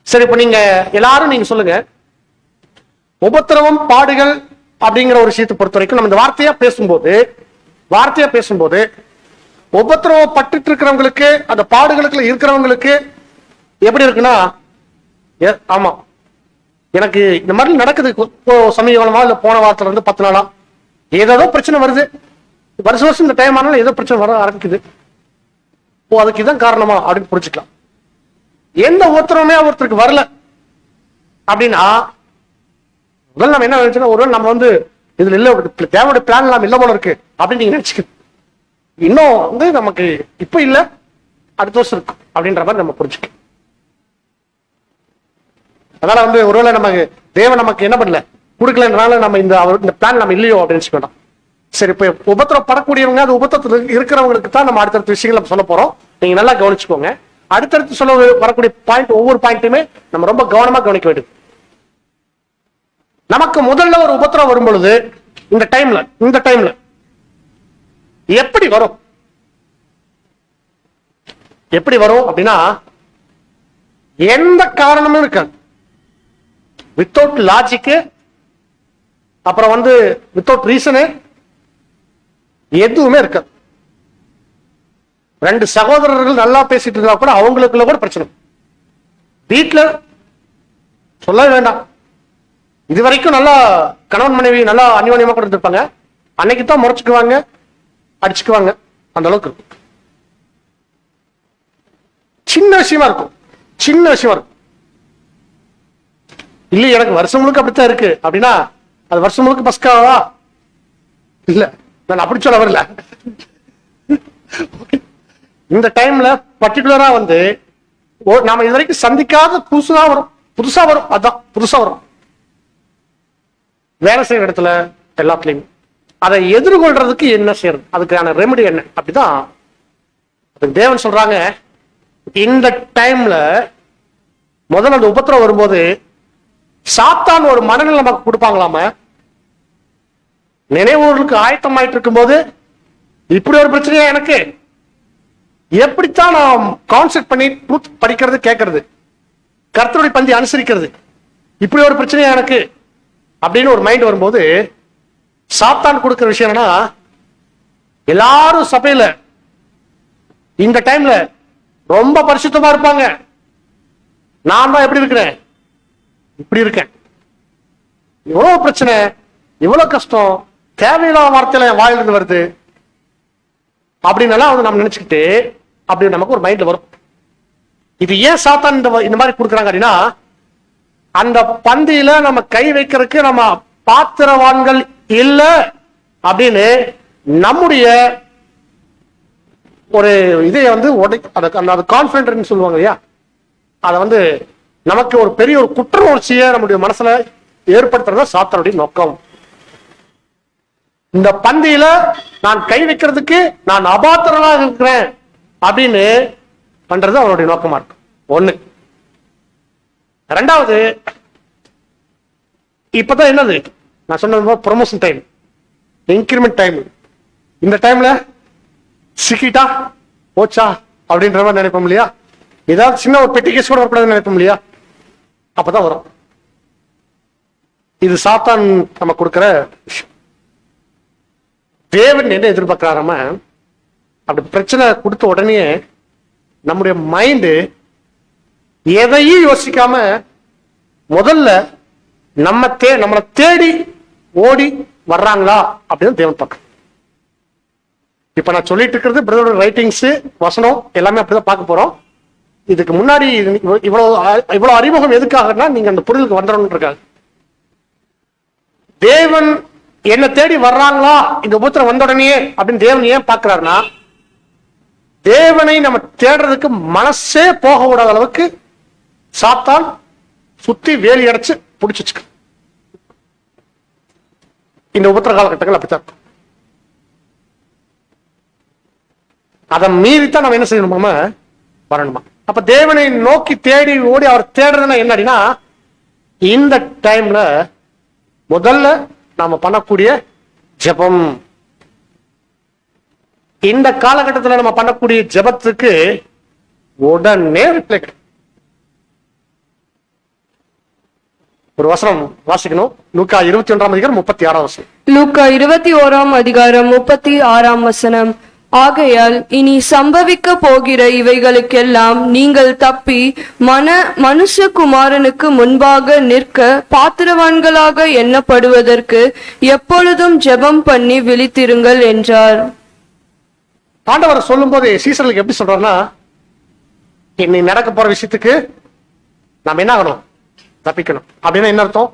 சரி, இப்ப நீங்க எல்லாரும் நீங்க சொல்லுங்க, உபத்திரவம் பாடுகள் அப்படிங்கிற ஒரு விஷயத்தை பொறுத்த வரைக்கும் நம்ம இந்த வார்த்தையா பேசும்போது உபத்திரவப்பட்டு இருக்கிறவங்களுக்கு அந்த பாடுகளுக்குள்ள இருக்கிறவங்களுக்கு எப்படி இருக்குன்னா, ஆமா எனக்கு இந்த மாதிரி நடக்குது சமீபமா இல்ல போன வாரத்துல 10 நாளா ஏதோ பிரச்சனை வருது, வருஷம் இந்த டைம் ஆனாலும் ஏதோ பிரச்சனை வர ஆரம்பிக்குது, அதுக்கு இதான் காரணமா அப்படின்னு புரிஞ்சுக்கலாம். எந்த உத்தரவுமே ஒருத்தருக்கு வரல அப்படின்னா முதல்ல நம்ம என்ன நினைச்சோம்னா ஒருவேளை நம்ம இதுல இல்ல தேவையோட பிளான் எல்லாம் இல்ல போல இருக்கு அப்படின்னு நீங்க நினைச்சுக்க. இன்னும் நமக்கு இப்ப இல்ல அடுத்த வருஷம் இருக்கும் அப்படின்ற மாதிரி நம்ம புரிஞ்சுக்க. அதனால ஒருவேளை நமக்கு தேவன் நமக்கு என்ன பண்ணல கொடுக்கலன்றனால நம்ம இந்த பிளான் நம்ம இல்லையோ அப்படின்னு வேண்டாம். சரி, இப்ப உபத்திரப்படக்கூடியவங்க அது உபத்திரத்தில் இருக்கிறவங்களுக்கு தான் நம்ம அடுத்தடுத்த விஷயங்கள் நம்ம சொல்ல போறோம். நீங்க நல்லா கவனிச்சுக்கோங்க. அடுத்தடுத்து சொல்ல வரக்கூடிய பாயிண்ட் ஒவ்வொரு பாயிண்ட்டுமே நம்ம ரொம்ப கவனமா கவனிக்க வேண்டும். நமக்கு முதல்ல ஒரு உபத்திரம் வரும் பொழுது இந்த டைம்ல எப்படி வரும் அப்படின்னா எந்த காரணமும் இருக்காது. வித்தவுட் லாஜிக்கு, அப்புறம் வித்தவுட் ரீசனு எதுவுமே இருக்காது. 2 சகோதரர்கள் நல்லா பேசிட்டு இருந்தா கூட அவங்களுக்குள்ள கூட பிரச்சனை. வீட்டுல சொல்ல வேண்டாம், இதுவரைக்கும் நல்லா கணவன் மனைவி நல்லா அந்யோன்யமா கூட இருந்திருப்பாங்க, அன்னைக்கு தான் முறைச்சுக்குவாங்க, அடிச்சுக்குவாங்க. அந்த அளவுக்கு சின்ன விஷயமா இருக்கும். இல்ல எனக்கு வருஷம் முழுக்க அப்படித்தான் இருக்கு அப்படின்னா அது வருஷம் முழுக்க பஸ்காவா இல்ல, நான் அப்படி சொல்ல வரல. இந்த டைம்ல பர்டிகுலரா நாம இது வரைக்கும் சந்திக்காத புதுசா வரும். அதான் புதுசா வரும். வேலை செய்யற இடத்துல எல்லாத்துலயும் அதை எதிர்கொள்றதுக்கு என்ன செய்யறது, அதுக்கான ரெமெடி என்ன அப்படிதான் தேவன் சொல்றாங்க. இந்த டைம்ல முதல்ல அந்த உபத்திரம் வரும்போது சாத்தான் ஒரு மனநிலை நமக்கு கொடுப்பாங்களாம, நினைவுகளுக்கு ஆயத்தமாயிட்டு இருக்கும் போது இப்படி ஒரு பிரச்சனையா எனக்கு, எப்படித்தான் நான் கான்செப்ட் பண்ணி படிக்கிறது கேட்கறது, கர்த்தருடைய பந்தி அனுசரிக்கிறது, இப்படி ஒரு பிரச்சனையா எனக்கு அப்படின்னு ஒரு மைண்ட் வரும்போது சாத்தான் கொடுக்கிற விஷயம் என்னன்னா, எல்லாரும் சபையில இந்த டைம்ல ரொம்ப பரிசுத்தமா இருப்பாங்க, நான் தான் எப்படி இருக்கிறேன், இப்படி இருக்கேன், இவ்வளவு பிரச்சனை, இவ்வளவு கஷ்டம், தேவையில்லாத வார்த்தையில என் வாயிலிருந்து வருது அப்படின்னு நம்ம நினைச்சுக்கிட்டு அப்படி நமக்கு ஒரு மைண்ட்ல வரும். இது ஏன் சாத்தான் இந்த மாதிரி கொடுக்குறாங்க அப்படின்னா, அந்த பந்தியில நம்ம கை வைக்கிறதுக்கு நம்ம பாத்திரவான்கள் இல்ல அப்படின்னு நம்முடைய ஒரு இதை கான்பிடன்ஸ் சொல்லுவாங்க இல்லையா, அதை நமக்கு ஒரு பெரிய ஒரு குற்ற உணர்ச்சியை நம்முடைய மனசுல ஏற்படுத்துறத சாத்தானுடைய நோக்கம். இந்த பந்தியில நான் கை வைக்கிறதுக்கு நான் அபாத்திரனாக இருக்கிறேன் அப்படின்னு பண்றது அவனுடைய நோக்கமா இருக்கு. 1. 2வது, இப்பதான் என்னது நான் சொன்ன ப்ரொமோஷன் டைம், இன்கிரிமெண்ட் டைம். இந்த டைம்ல சிக்கிட்டா போச்சா அப்படின்ற மாதிரி நினைப்போம் இல்லையா, ஏதாவது சின்ன ஒரு பெட்டி கேஸ் கூட வரக்கூடாதுன்னு நினைப்போம் இல்லையா, அப்பதான் வரும். இது சாத்தான் நம்ம கொடுக்கிற விஷயம். தேவன் என்ன எதிர்பார்க்கிறாராம, அப்படி பிரச்சனை கொடுத்த உடனே நம்முடைய மைண்டு எதையும் யோசிக்காம முதல்ல நம்மளை தேடி ஓடி வர்றாங்களா அப்படின்னு தேவன் பார்க்க. இப்ப நான் சொல்லிட்டு இருக்கிறது பிரதரோட ரைட்டிங்ஸ், வசனம் எல்லாமே அப்படிதான் பார்க்க போறோம். இதுக்கு முன்னாடி இவ்வளவு அறிமுகம் எதுக்காகனா நீங்க அந்த புரிதலுக்கு வந்துடணும்ன்றாங்க. தேவன் என்ன தேடி வர்றாங்களா இந்த உபத்திரம் வந்த உடனே அப்படின்னு தேவன் ஏன் பார்க்கிறாருன்னா, தேவனை நம்ம தேடுறதுக்கு மனசே போக விடாத அளவுக்கு சாத்தான் சுத்தி வேலி அடைச்சு பிடிச்சிச்சு. இந்த உபத்திர காலகட்டங்கள் அப்படித்தான் இருக்கும். அதை மீறித்தான் நம்ம என்ன செய்யணுமா, வரணுமா. அப்ப தேவனை நோக்கி தேடி ஓடி அவர் தேடுறதுன்னா என்ன அப்படின்னா, இந்த டைம்ல முதல்ல நாம பண்ணக்கூடிய ஜெபம். இந்த காலகட்டத்தில் நம்ம பண்ணக்கூடிய ஜெபத்துக்கு உடனே ரிப்ளை கிடைக்கும். ஒரு வசனம் வாசிக்கணும். லூக்கா 21:36. லூக்கா 21:36. ஆகையால் இனி சம்பவிக்க போகிற இவைகளுக்கெல்லாம் நீங்கள் தப்பி மனுஷகுமாரனுக்கு முன்பாக நிற்க பாத்திரவான்களாக எண்ணப்படுவதற்கு எப்பொழுதும் ஜெபம் பண்ணி விழித்திருங்கள் என்றார். ஆண்டவர் சொல்லும் போது சீசர்களுக்கு எப்படி சொல்றாருன்னா, இன்னை நடக்க போற விஷயத்துக்கு நாம என்ன ஆகணும், தப்பிக்கணும். அப்படின்னா என்ன அர்த்தம்?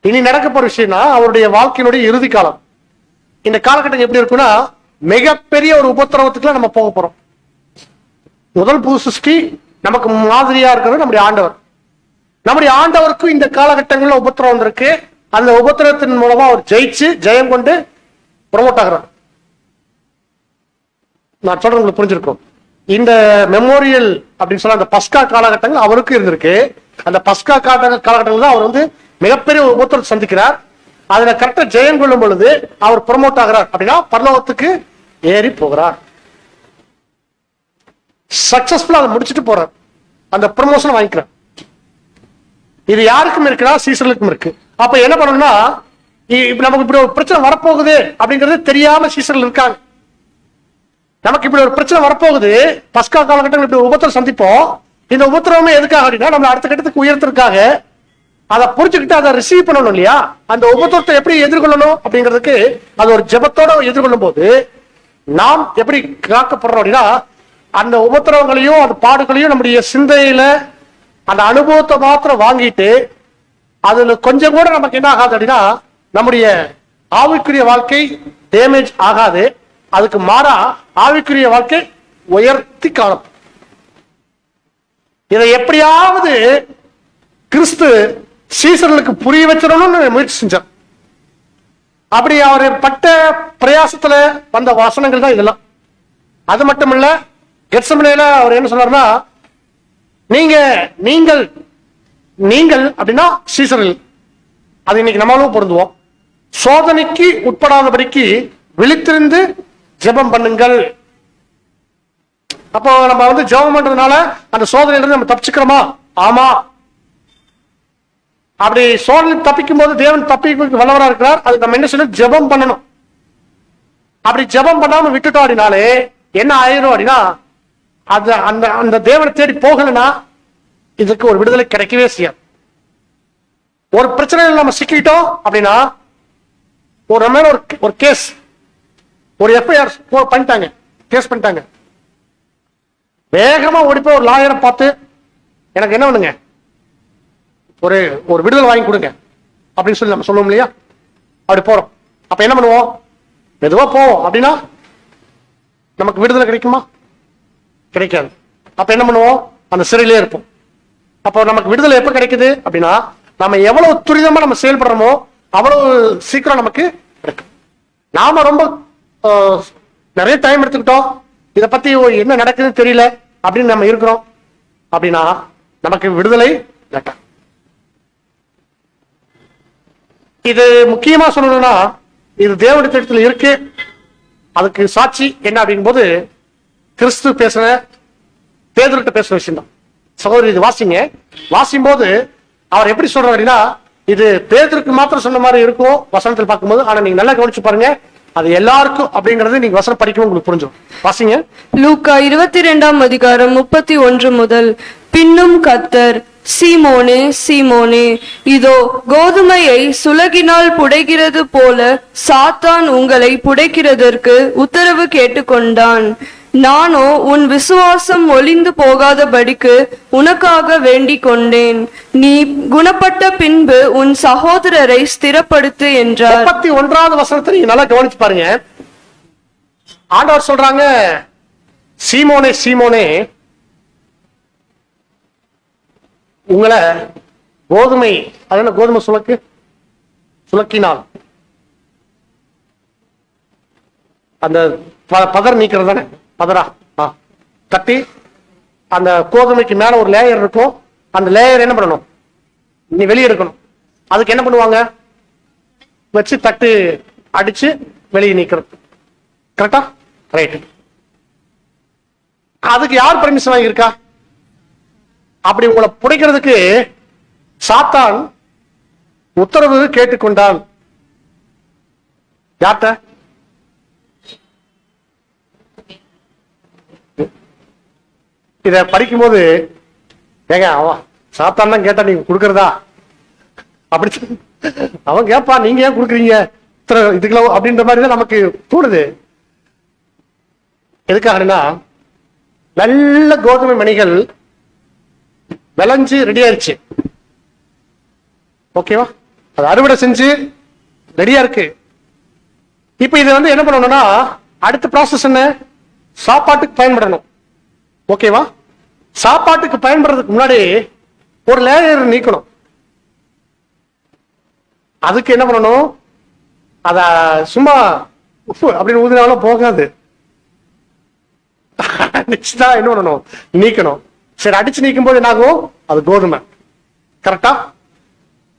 இனி நடக்க போற விஷயம்னா அவருடைய வாழ்க்கையினுடைய இறுதி காலம். இந்த காலகட்டம் எப்படி இருக்குன்னா, மிகப்பெரிய ஒரு உபத்திரவத்துக்குள்ள நம்ம போக போறோம். முதல் புது சிருஷ்டி நமக்கு மாதிரியா இருக்கிறது நம்முடைய ஆண்டவர். நம்முடைய ஆண்டவருக்கும் இந்த காலகட்டங்கள்ல உபத்திரவம் வந்திருக்கு. அந்த உபத்திரத்தின் மூலமா அவர் ஜெயிச்சு ஜெயம் கொண்டு ப்ரொமோட் ஆகிறார். நான் சொல்றது உங்களுக்கு புரிஞ்சிருக்கும். இந்த மெமோரியல் அப்படின்னு சொல்ல அந்த பஸ்கா காலகட்டங்கள் அவருக்கு இருந்திருக்கு. அந்த பஸ்கா காலகட்டங்கள் தான் அவர் மிகப்பெரிய உபத்திரத்தை சந்திக்கிறார். அதுல கரெக்டா ஜெயம் கொள்ளும் பொழுது அவர் ப்ரொமோட் ஆகிறார். அப்படின்னா பரலோகத்துக்கு ஏறி போகிறார். சக்சஸ்ஃபுல்லா அதை முடிச்சுட்டு போறார். அந்த ப்ரமோஷன் வாங்கிக்கிறார். இது யாருக்கும் இருக்குன்னா சீசர்களுக்கும் இருக்கு. அப்ப என்ன பண்ணணும்னா, நமக்கு இப்படி ஒரு பிரச்சனை வரப்போகுது அப்படிங்கிறது தெரியாம சீசர்கள் இருக்காங்க. நமக்கு இப்படி ஒரு பிரச்சனை வரப்போகுது, பஸ்கா காலகட்டங்கள் இப்படி உபத்திரம் சந்திப்போம். இந்த உபத்திரமே எதுக்காக அப்படின்னா நம்ம அடுத்த கட்டத்துக்கு உயர்த்திற்காக. அதை புரிஞ்சுக்கிட்டு அதை ரிசீவ் பண்ணணும் இல்லையா. அந்த உபத்திரத்தை எப்படி எதிர்கொள்ளணும் அப்படிங்கிறதுக்கு அது ஒரு ஜெபத்தோட எதிர்கொள்ளும் போது நாம் எப்படி காக்கப்படுறோம் அப்படின்னா, அந்த உபத்திரவங்களையும் அந்த பாடுகளையும் நம்முடைய சிந்தையில அந்த அனுபவத்தை மாத்திரம் வாங்கிட்டு அதுல கொஞ்சம் கூட நமக்கு என்ன ஆகாது அப்படின்னா, நம்முடைய ஆவிக்குரிய வாழ்க்கை டேமேஜ் ஆகாது. அதுக்கு மாறா ஆவிக்குரிய வாழ்க்கை உயர்த்தி காணப்படும். இதை எப்படியாவது கிறிஸ்து சீசர்களுக்கு புரிய வச்சிடணும்னு முயற்சி செஞ்சார். அப்படி அவர் பட்ட பிரயாசத்துல வந்த வசனங்கள் தான் இதெல்லாம். அது மட்டும் இல்ல, கெத்செமனேல அவர் என்ன சொன்னார்னா, நீங்கள் அப்படின்னா சீசர்கள். அது இன்னைக்கு நம்மளும் பொருந்துவோம். சோதனைக்கு உட்படாதபடிக்கு விழித்திருந்து ஜெபம் பண்ணுங்கள். அப்போ நம்ம ஜெபம் பண்றதுனால அந்த சோதனையிலிருந்து நம்ம தப்பிச்சுக்கிறோமா? ஆமா. அப்படி சோதனை தப்பிக்கும் போது தேவன் தப்பிக்கு வல்லவரா இருக்கிறார். அது நம்ம என்ன சொல்லணும், ஜெபம் பண்ணணும். அப்படி ஜெபம் பண்ணாம விட்டுட்டோம் அப்படின்னாலே என்ன ஆயிரும் அப்படின்னா, அது அந்த தேவனை தேடி போகலன்னா இதுக்கு ஒரு விடுதலை கிடைக்கவே செய்யாது. ஒரு பிரச்சனையில் நம்ம சிக்கிட்டோம் அப்படின்னா, ஒரு மேல ஒரு கேஸ், ஒரு எஃப்ஐஆர் பண்ணிட்டாங்க, கேஸ் பண்ணிட்டாங்க. வேகமா ஓடிப்போய் ஒரு லாயரை பார்த்து எனக்கு என்ன பண்ணுங்க, ஒரு விடுதலை வாங்கி கொடுங்க அப்படின்னு சொல்லி நம்ம சொல்லுவோம் இல்லையா. அப்படி போறோம். அப்ப என்ன பண்ணுவோம், மெதுவா போவோம். அப்படின்னா நமக்கு விடுதலை கிடைக்குமா? கிடைக்காது. அப்ப என்ன பண்ணுவோம், அந்த சிறையிலே இருப்போம். அப்போ நமக்கு விடுதலை எப்ப கிடைக்குது அப்படின்னா, நம்ம எவ்வளவு துரிதமா நம்ம செயல்படுறோமோ அவ்வளவு சீக்கிரம் நமக்கு கிடைக்கும். நாம ரொம்ப நிறைய டைம் எடுத்துக்கிட்டோம், இதை பத்தி என்ன நடக்குதுன்னு தெரியல அப்படின்னு நம்ம இருக்கிறோம் அப்படின்னா நமக்கு விடுதலை லேட்டா. இது முக்கியமா சொல்லணும்னா, இது தேவனுடைய திட்டத்தில் இருக்கு. அதுக்கு சாட்சி என்ன அப்படிங்கும் போது, கிறிஸ்து பேசுற பேதுருட்ட பேசுற விஷயம் தான். சகோதரி இது வாசிங்க. வாசிக்கும் போது அவர் எப்படி சொல்றாரு அப்படின்னா, இது பேதுருக்கு மாத்திரம் சொன்ன மாதிரி இருக்கும் வசனத்தில் பார்க்கும்போது. ஆனா நீங்க நல்லா கவனிச்சு பாருங்க, அது எல்லாருக்கும் அப்படிங்கறது நீங்க வசனம் படிக்கும் உங்களுக்கு புரிஞ்சிடும். வாசிங்க. லூக்கா 22:31 முதல். பின்னும் கர்த்தர் சீமோனே சீமோனே, இதோ கோதுமையை சுலகினால் புடைக்கிறது போல சாத்தான் உங்களை புடைக்கிறதற்கு உத்தரவு கேட்டுக்கொண்டான். நானோ உன் விசுவாசம் ஒளிந்து போகாதபடிக்கு உனக்காக வேண்டிக் கொண்டேன். நீ குணப்பட்ட பின்பு உன் சகோதரரை ஸ்திரப்படுத்து என்றார். 31வது வசனத்தை நீங்க நல்லா கவனிச்சு பாருங்க. ஆண்டவர் சொல்றாங்க, சீமோனே சீமோனே, உங்களை கோதுமை, அது என்ன கோதுமை சுலக்கினால் அந்த பதர் நீக்கிறது தானே, பதரா தட்டி அந்த கோதுமைக்கு மேல ஒரு லேயர் இருக்கும். அந்த லேயர் என்ன பண்ணணும், நீ வெளியே எடுக்கணும். அதுக்கு என்ன பண்ணுவாங்க, வச்சு தட்டு அடிச்சு வெளியே நீக்கிறது. கரெக்டா? ரைட். அதுக்கு யார் பர்மிஷன் வாங்கியிருக்கா? அப்படி உங்களை புடைக்கிறதுக்கு சாத்தான் உத்தரவு கேட்டுக்கொண்டான். யார்கிட்ட? இத படிக்கும் போது ஏங்க அவன் சாத்தான் தான் கேட்டா நீங்க கொடுக்கறதா அப்படி அவன் கேப்பா, நீங்க ஏன் கொடுக்குறீங்க இதுக்கெல்லாம் அப்படின்ற மாதிரி தான் நமக்கு தோணுது. எதுக்காகனா, நல்ல கோதுமை மணிகள் விளைஞ்சு ரெடி ஆயிடுச்சு, ஓகேவா, அது அறுவடை செஞ்சு ரெடியா இருக்கு. இப்ப இதை என்ன பண்ணணும்னா, அடுத்த ப்ராசஸ் என்ன, சாப்பாட்டுக்கு பயன்படணும். ஓகேவா? சாப்பாட்டுக்கு பயன்படுறதுக்கு முன்னாடி ஒரு லேயர் நீக்கணும். அதுக்கு என்ன பண்ணணும், அத சும்மா உப்பு அப்படின்னு ஊதினாலும் போகாது. என்ன பண்ணணும், நீக்கணும். சரி, அடிச்சு நீக்கும் போது என்ன ஆகும், அது கோதுமை. கரெக்டா?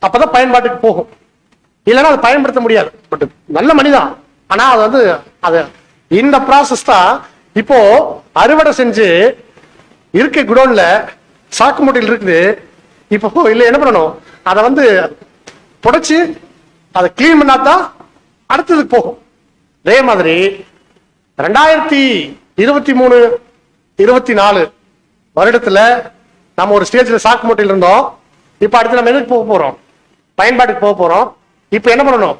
அப்பதான் பயன்பாட்டுக்கு போகும். இல்லைன்னா அது பயன்படுத்த முடியாது. பட் நல்ல மணிதான், ஆனா அது அது இந்த ப்ராசஸ் தான். இப்போ அறுவடை செஞ்சு இருக்க குடோன்ல சாக்கு மூட்டையில் இருக்குது. இப்போ இல்ல என்ன பண்ணணும், அதை புடைச்சு அதை கிளீன் பண்ணாதான் அடுத்ததுக்கு போகும். அதே மாதிரி 2023 24 வருடத்துல நம்ம ஒரு ஸ்டேஜ்ல சாக்கு மூட்டையில் இருந்தோம். இப்ப அடுத்து நம்ம எதுக்கு போக போறோம், பயன்பாட்டுக்கு போக போறோம். இப்ப என்ன பண்ணணும்,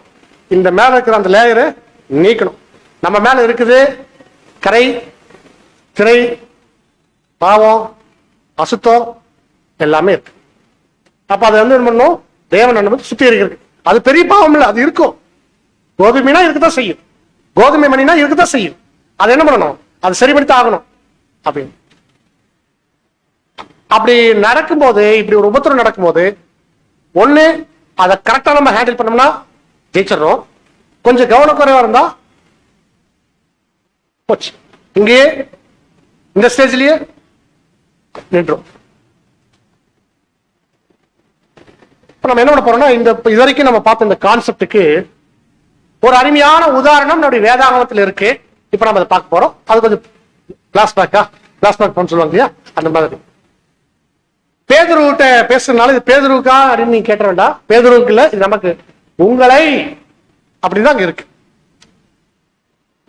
இந்த மேல இருக்கிற அந்த லேயரை நீக்கணும். நம்ம மேல இருக்குது கரை, திரை, பாவம், அசுத்தம் எல்லாமே இருக்கு. அப்ப அதை என்ன பண்ணணும், தேவன் சுத்திகரிக்கிறது. அது பெரிய பாவம் இல்லை, அது இருக்கும். கோதுமைனா இருக்குதான் செய்யும், கோதுமை மணினா இருக்குதான் செய்யும். அது என்ன பண்ணணும், அது சரிபடுத்த ஆகணும். அப்படி நடக்கும்போது, இப்படி ஒரு உபத்திரம் நடக்கும்போது, ஒண்ணு அதை கரெக்டா நம்ம ஹேண்டில் பண்ணோம்னா ஜெயிச்சிடறோம். கொஞ்சம் கவனக்குறைவா இருந்தா போச்சு, இங்கேயே இந்த ஸ்டேஜ்லயே நின்றோம். இப்ப நம்ம என்ன பண்ண போறோம்னா, இந்த இது வரைக்கும் நம்ம பார்த்த இந்த கான்செப்டுக்கு ஒரு அருமையான உதாரணம் நம்முடைய வேதாகமத்தில் இருக்கு. இப்ப நம்ம அதை பார்க்க போறோம். அது கொஞ்சம் கிளாஸ் சொல்லுவாங்க இல்லையா, அந்த மாதிரி. பேதுருவிட்ட பேசுறதுனால இது பேதுருவுக்கா அப்படின்னு நீங்க கேட்ட வேண்டாம். பேதுருவுக்கு இல்ல, இது நமக்கு, உங்களை அப்படிதான் இருக்கு.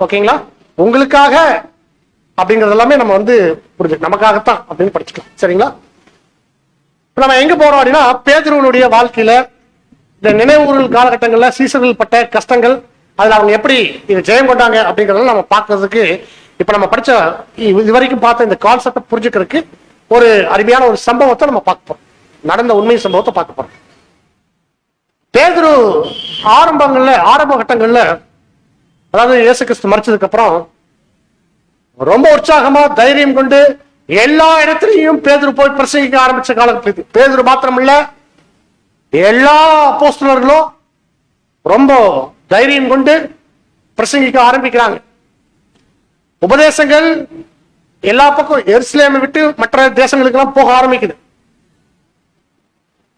ஓகேங்களா? உங்களுக்காக அப்படிங்கறது எல்லாமே நம்ம புரிஞ்சு நமக்காகத்தான் அப்படின்னு படிச்சுக்கலாம். சரிங்களா? நம்ம எங்க போறோம் அப்படின்னா, பேதுருவனுடைய வாழ்க்கையில இந்த நினைவுகள் காலகட்டங்கள்ல சீசர்கள் பட்ட கஷ்டங்கள், அதுல அவங்க எப்படி இதை ஜெயம் கொண்டாங்க அப்படிங்கறத நம்ம பார்க்கறதுக்கு, இப்ப நம்ம படிச்ச இது வரைக்கும் பார்த்த இந்த கான்செப்டை புரிஞ்சுக்கிறதுக்கு ஒரு அருமையான ஒரு சம்பவத்தை நம்ம பார்க்க போறோம். நடந்த உண்மை சம்பவத்தை பார்க்க போறோம். பேதுரு ஆரம்ப கட்டங்கள்ல, அதாவது இயேசு கிறிஸ்து மரிச்சதுக்கு அப்புறம் ரொம்ப உற்சாகமா தைரியம் கொண்டு எல்லா இடத்துலையும் பேதுரு போய் பிரசங்கிக்க ஆரம்பிச்ச காலத்துல, பேதுரு மாத்திரம் இல்ல, எல்லா அப்போஸ்தலர்களும் ரொம்ப தைரியம் கொண்டு பிரசங்கிக்க ஆரம்பிக்கிறாங்க. உபதேசங்கள் எல்லா பக்கம் எருசலேமை விட்டு மற்ற தேசங்களுக்கு எல்லாம் போக ஆரம்பிக்குது.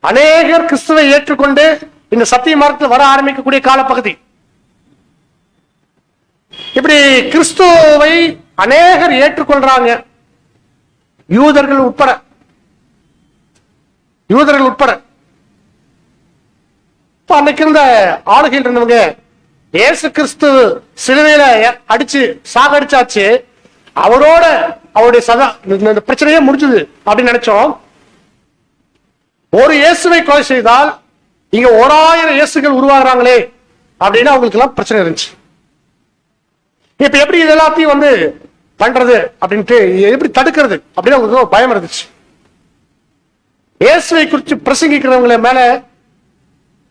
அநேகர் கிறிஸ்துவை ஏற்றுக்கொண்டு இந்த சத்திய மார்க்கத்தில் வர ஆரம்பிக்கக்கூடிய காலப்பகுதி. இப்படி கிறிஸ்துவை அநேகர் ஏற்றுக்கொள்றாங்க, யூதர்கள் உட்பட. அன்னைக்கு இருந்த ஆளுகையில் இருந்தவங்க, இயேசு கிறிஸ்து சிலுவையில அடிச்சு சாகடிச்சாச்சு, அவரோட அவருடைய பிரச்சனையே முடிஞ்சது அப்படின்னு நினைச்சோம். ஒரு இயேசுவை கொலை செய்தால் இங்க 1000 இயேசுகள் உருவாகிறாங்களே அப்படின்னு அவங்களுக்கு எல்லாம் பிரச்சனை இருந்துச்சு. இப்ப எப்படி இது எல்லாத்தையும் வந்து பண்றது அப்படின்ட்டு, எப்படி தடுக்கிறது அப்படின்னு அவங்களுக்கு ஒரு பயம் இருந்துச்சு. இயேசுவை குறித்து பிரசங்கிக்கிறவங்கள மேல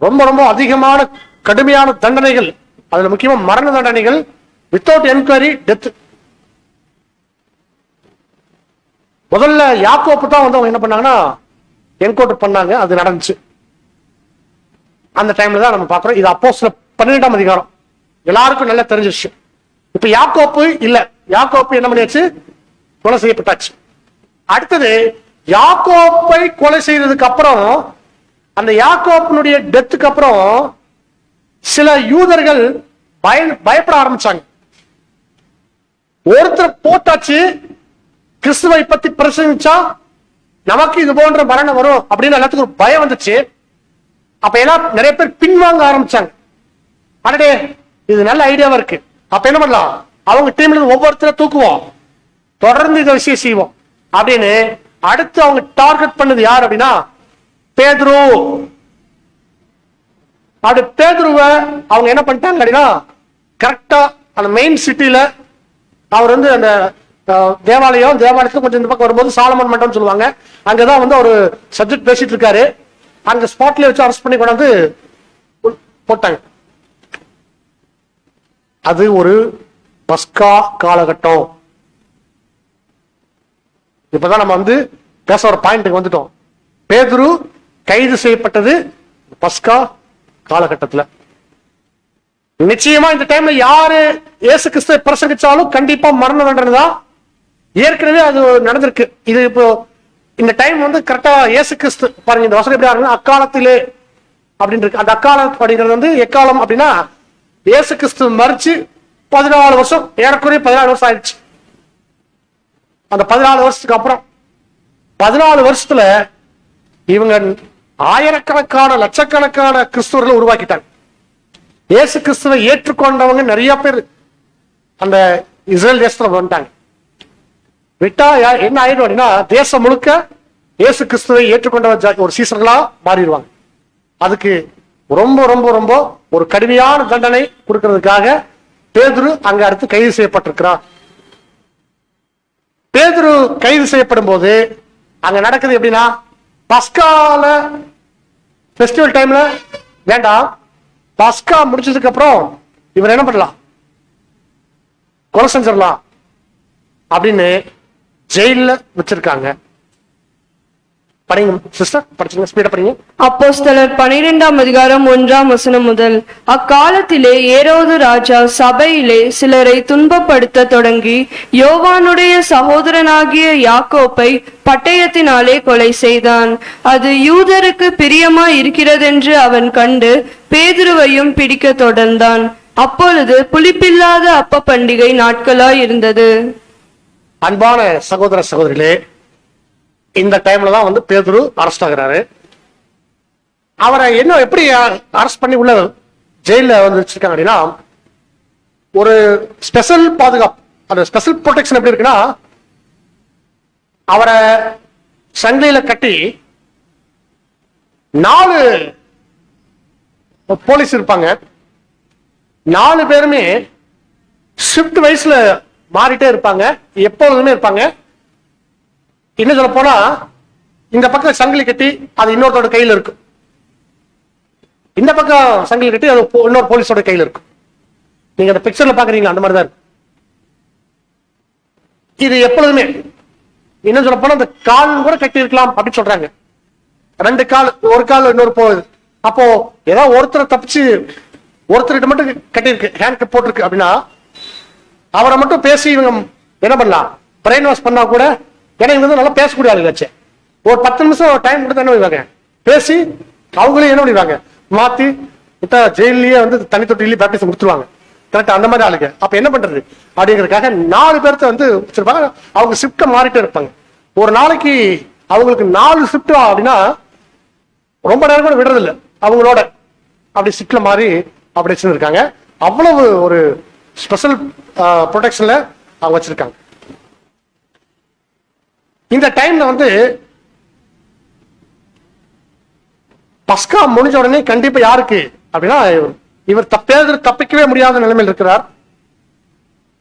ரொம்ப ரொம்ப அதிகமான கடுமையான தண்டனைகள், அதுல முக்கியமா மரண தண்டனைகள், வித்தவுட் என்கொயரி, டெத். முதல்ல யாக்கோப்பு தான் வந்து அவங்க என்ன பண்ணாங்கன்னா என்கவுண்டர் பண்ணாங்க, அது நடந்துச்சு. அந்த டைம்ல தான் நம்ம பார்க்கிறோம். இது அப்போஸ்தலர் 12ஆம் அதிகாரம், எல்லாருக்கும் நல்லா தெரிஞ்ச விஷயம். இப்ப யாக்கோப்பு இல்ல, யாக்கோப்பு என்ன பண்ணியாச்சு, கொலை செய்யப்பட்டாச்சு. அடுத்தது யாக்கோப்பை கொலை செய்ததுக்கு அப்புறம், அந்த யாக்கோப்பினுடைய டெத்துக்கு அப்புறம் சில யூதர்கள் பயப்பட ஆரம்பிச்சாங்க. ஒருத்தர் போட்டாச்சு, கிறிஸ்துவை பத்தி பிரசங்கிச்சா நமக்கு இது போன்ற மரணம் வரும் அப்படின்னு எல்லாத்துக்கும் ஒரு பயம் வந்துச்சு. அப்ப எல்லாம் நிறைய பேர் பின்வாங்க ஆரம்பிச்சாங்க. அடடே இது நல்ல ஐடியாவா இருக்கு, அப்ப என்ன பண்ணலாம், அவங்க டீம்ல ஒவ்வொருத்தரை தூக்குவோம், தொடர்ந்து இந்த விஷயம் செய்வோம் அப்படின்னு அடுத்து அவங்க டார்கெட் பண்ணது யார் அப்படின்னா பேதுரு. அப்படி பேதுருவை அவங்க என்ன பண்ணிட்டாங்க அப்படின்னா, கரெக்டா அந்த மெயின் சிட்டில அவர் வந்து அந்த தேவாலயத்துக்கு கொஞ்சம் இந்த பக்கம் வரும்போது சாலமன் மண்டபம் சொல்லுவாங்க, அங்கதான் வந்து ஒரு சப்ஜெக்ட் பேசிட்டு இருக்காரு. அங்க ஸ்பாட்ல வச்சு அரெஸ்ட் பண்ணி கொண்டாந்து போட்டாங்க. அது ஒரு பஸ்கா காலகட்டம். இப்பதான் நம்ம வந்து பேச ஒரு பாயிண்ட்டுக்கு வந்துட்டோம். பேதுரு கைது செய்யப்பட்டது பஸ்கா காலகட்டத்துல. நிச்சயமா இந்த டைம்ல யாரு இயேசு கிறிஸ்துவை பிரசங்கிச்சாலும் கண்டிப்பா மரண தண்டனை தான். ஏற்கனவே அது நடந்திருக்கு. இது இப்போ இந்த டைம் வந்து கரெக்டா இயேசு கிறிஸ்து பாருங்க, இந்த வசனம் எப்படி ஆகுதுன்னா அக்காலத்திலே அப்படின்னு இருக்கு. அந்த அக்காலம் அப்படிங்கிறது வந்து எக்காலம் அப்படின்னா இயேசு கிறிஸ்து மரிச்சு 14 வருஷம், ஏறக்குறைய 14 வருஷம் ஆயிடுச்சு. அந்த 14 வருஷத்துக்கு அப்புறம் 14 வருஷத்துல இவங்க ஆயிரக்கணக்கான லட்சக்கணக்கான கிறிஸ்துவர்களை உருவாக்கிட்டாங்க. இயேசு கிறிஸ்துவை ஏற்றுக்கொண்டவங்க நிறைய பேர் அந்த இஸ்ரேல் தேசத்துல வந்துட்டாங்க. விட்டா என்ன ஆயிடும் அப்படின்னா தேசம் முழுக்க இயேசு கிறிஸ்துவை ஏற்றுக்கொண்ட ஒரு சீசர்களா மாறிடுவாங்க. அதுக்கு ரொம்ப ரொம்ப ரொம்ப ஒரு கடுமையான தண்டனை கொடுக்கிறதுக்காக பேதுரு அங்க அடுத்து கைது செய்யப்பட்டிருக்கிறார். பேதுரு கைது செய்யப்படும் போது அங்க நடக்குது எப்படின்னா, பஸ்கால ஃபெஸ்டிவல் டைம்ல வேண்டாம், பஸ்கா முடிச்சதுக்கு அப்புறம் இவர் என்ன பண்ணலாம், கொலை செஞ்சிடலாம் அப்படின்னு ஜெயில வச்சிருக்காங்க. படிங்க சிஸ்டர், படிச்சுங்க, ஸ்பீடா படிங்க. அப்போஸ்தலர் 12ஆம் அதிகாரம் 1ஆம் வசனம் முதல். அக்காலத்திலே ஏரோது ராஜா சபையிலே சிலரை துன்பப்படுத்த தொடங்கி யோவானுடைய சகோதரனாகிய யாக்கோப்பை பட்டயத்தினாலே கொலை செய்தான். அது யூதருக்கு பிரியமாய் இருக்கிறதென்று அவன் கண்டு பேதுருவையும் பிடிக்க தொடர்ந்தான். அப்பொழுது புளிப்பில்லாத அப்ப பண்டிகை நாட்களாய் இருந்தது. அன்பான சகோதர சகோதரிகளே, இந்த டைம்ல தான் வந்து பேதுரு அரெஸ்ட் ஆகிறாரு. அவரை என்ன எப்படி அரெஸ்ட் பண்ணி உள்ள ஜெயில வந்து வச்சிருக்காங்க அப்படின்னா, ஒரு ஸ்பெஷல் பாதுகாப்பு, அந்த ஸ்பெஷல் ப்ரொடெக்ஷன் எப்படி இருக்குன்னா, அவரை சங்கிலியில கட்டி 4 போலீஸ் இருப்பாங்க. 4 பேருமே ஷிஃப்ட் வைஸ்ல மாறிட்டே இருப்பாங்க, எப்பொழுதுமே இருப்பாங்க. என்ன சொல்ல போனா, இந்த பக்கம் சங்கிலி கட்டி அது இன்னொருத்தோட கையில இருக்கும், இந்த பக்கம் சங்கிலி கட்டி அது இன்னொரு போலீஸோட கையில இருக்கும். நீங்க அந்த பிக்சர்ல பாக்குறீங்களா, அந்த மாதிரிதான் இருக்கும். இது எப்பொழுதுமே என்ன சொல்ல போனா, அந்த கால் கூட கட்டி இருக்கலாம் அப்படின்னு சொல்றாங்க. 2 கால், ஒரு கால் இன்னொரு போகுது. அப்போ ஏதாவது ஒருத்தர் தப்பிச்சு ஒருத்தர்கிட்ட மட்டும் கட்டியிருக்கு, ஹேண்ட் போட்டிருக்கு அப்படின்னா, அவரை மட்டும் பேசி இவங்க என்ன பண்ணலாம், பிரெயின் வாஷ் பண்ணா கூட, ஏன்னா இவங்க வந்து நல்லா பேசக்கூடிய ஆளுங்க, ஒரு 10 நிமிஷம் டைம் கொடுத்து என்ன பண்ணுவாங்க, பேசி அவங்களே என்ன பண்ணிடுவாங்க, மாத்தி ஜெயிலேயே வந்து தனி தொட்டிலேயே பேப்டிசம் கொடுத்துருவாங்க. கரெக்டா அந்த மாதிரி ஆளுங்க. அப்ப என்ன பண்றது அப்படிங்கிறதுக்காக 4 பேர்த்த வந்து வச்சிருப்பாங்க. அவங்க ஷிப்ட மாறிட்டே இருப்பாங்க. ஒரு நாளைக்கு அவங்களுக்கு 4 ஷிப்ட் அப்படின்னா ரொம்ப நேரம் கூட விடுறது இல்லை, அவங்களோட அப்படி ஷிப்ட்ல மாறி அப்படி வச்சிருக்காங்க. அவ்வளவு ஒரு ஸ்பெஷல் ப்ரொடெக்ஷன்ல அவங்க வச்சிருக்காங்க. இந்த டைம்ல வந்து பஸ்கா முடிஞ்ச உடனே கண்டிப்பா யாருக்கு அப்படின்னா இவர் தப்பிக்கவே முடியாத நிலைமையில் இருக்கிறார்.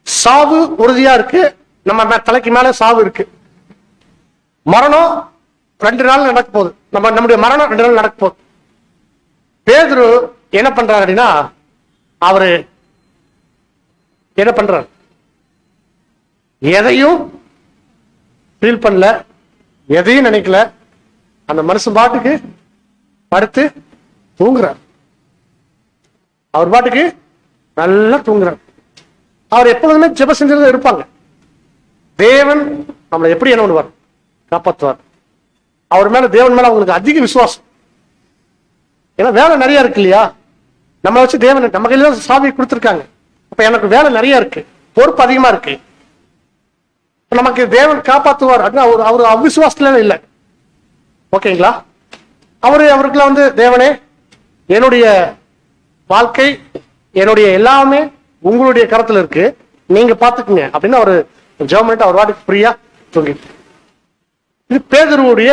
சாவு உறுதியா இருக்கு, நம்ம தலைக்கு மேல சாவு இருக்கு. மரணம் 2 நாள் நடக்க போகுது, நம்முடைய மரணம் 2 நாள் நடக்க போகுது. பேதுரு என்ன பண்றாரு அப்படின்னா, அவரு என்ன பண்றாரு, எதையும் ஃபீல் பண்ணல, எதையும் நினைக்கல. அந்த மனுஷன் பாட்டுக்கு படுத்து தூங்குறார். அவர் பாட்டுக்கு நல்லா தூங்குறார். அவர் எப்பொழுதுமே ஜெப செஞ்சது இருப்பாங்க. தேவன் நம்மளை எப்படி என்ன பண்ணுவார், காப்பாற்றுவார். அவர் மேல, தேவன் மேல அவங்களுக்கு அதிக விசுவாசம். ஏன்னா வேலை நிறைய இருக்கு இல்லையா, நம்ம வச்சு தேவன் நம்ம கையில தான் சாவி கொடுத்துருக்காங்க. அப்ப எனக்கு வேலை நிறைய இருக்கு, பொறுப்பு அதிகமா இருக்கு, நமக்கு தேவன் காப்பாற்றுவார் அப்படின்னா அவர் அவிசுவாசத்துல இல்லை. ஓகேங்களா? அவருக்குள்ள வந்து தேவனே என்னுடைய வாழ்க்கை, என்னுடைய எல்லாமே உங்களுடைய கரத்துல இருக்கு, நீங்க பாத்துக்குங்க அப்படின்னு அவரு ஜெபம் பண்ணிட்டு அவர் வாட்டுக்கு ஃப்ரீயா தூங்கிட்டு. இது பேதுருவுடைய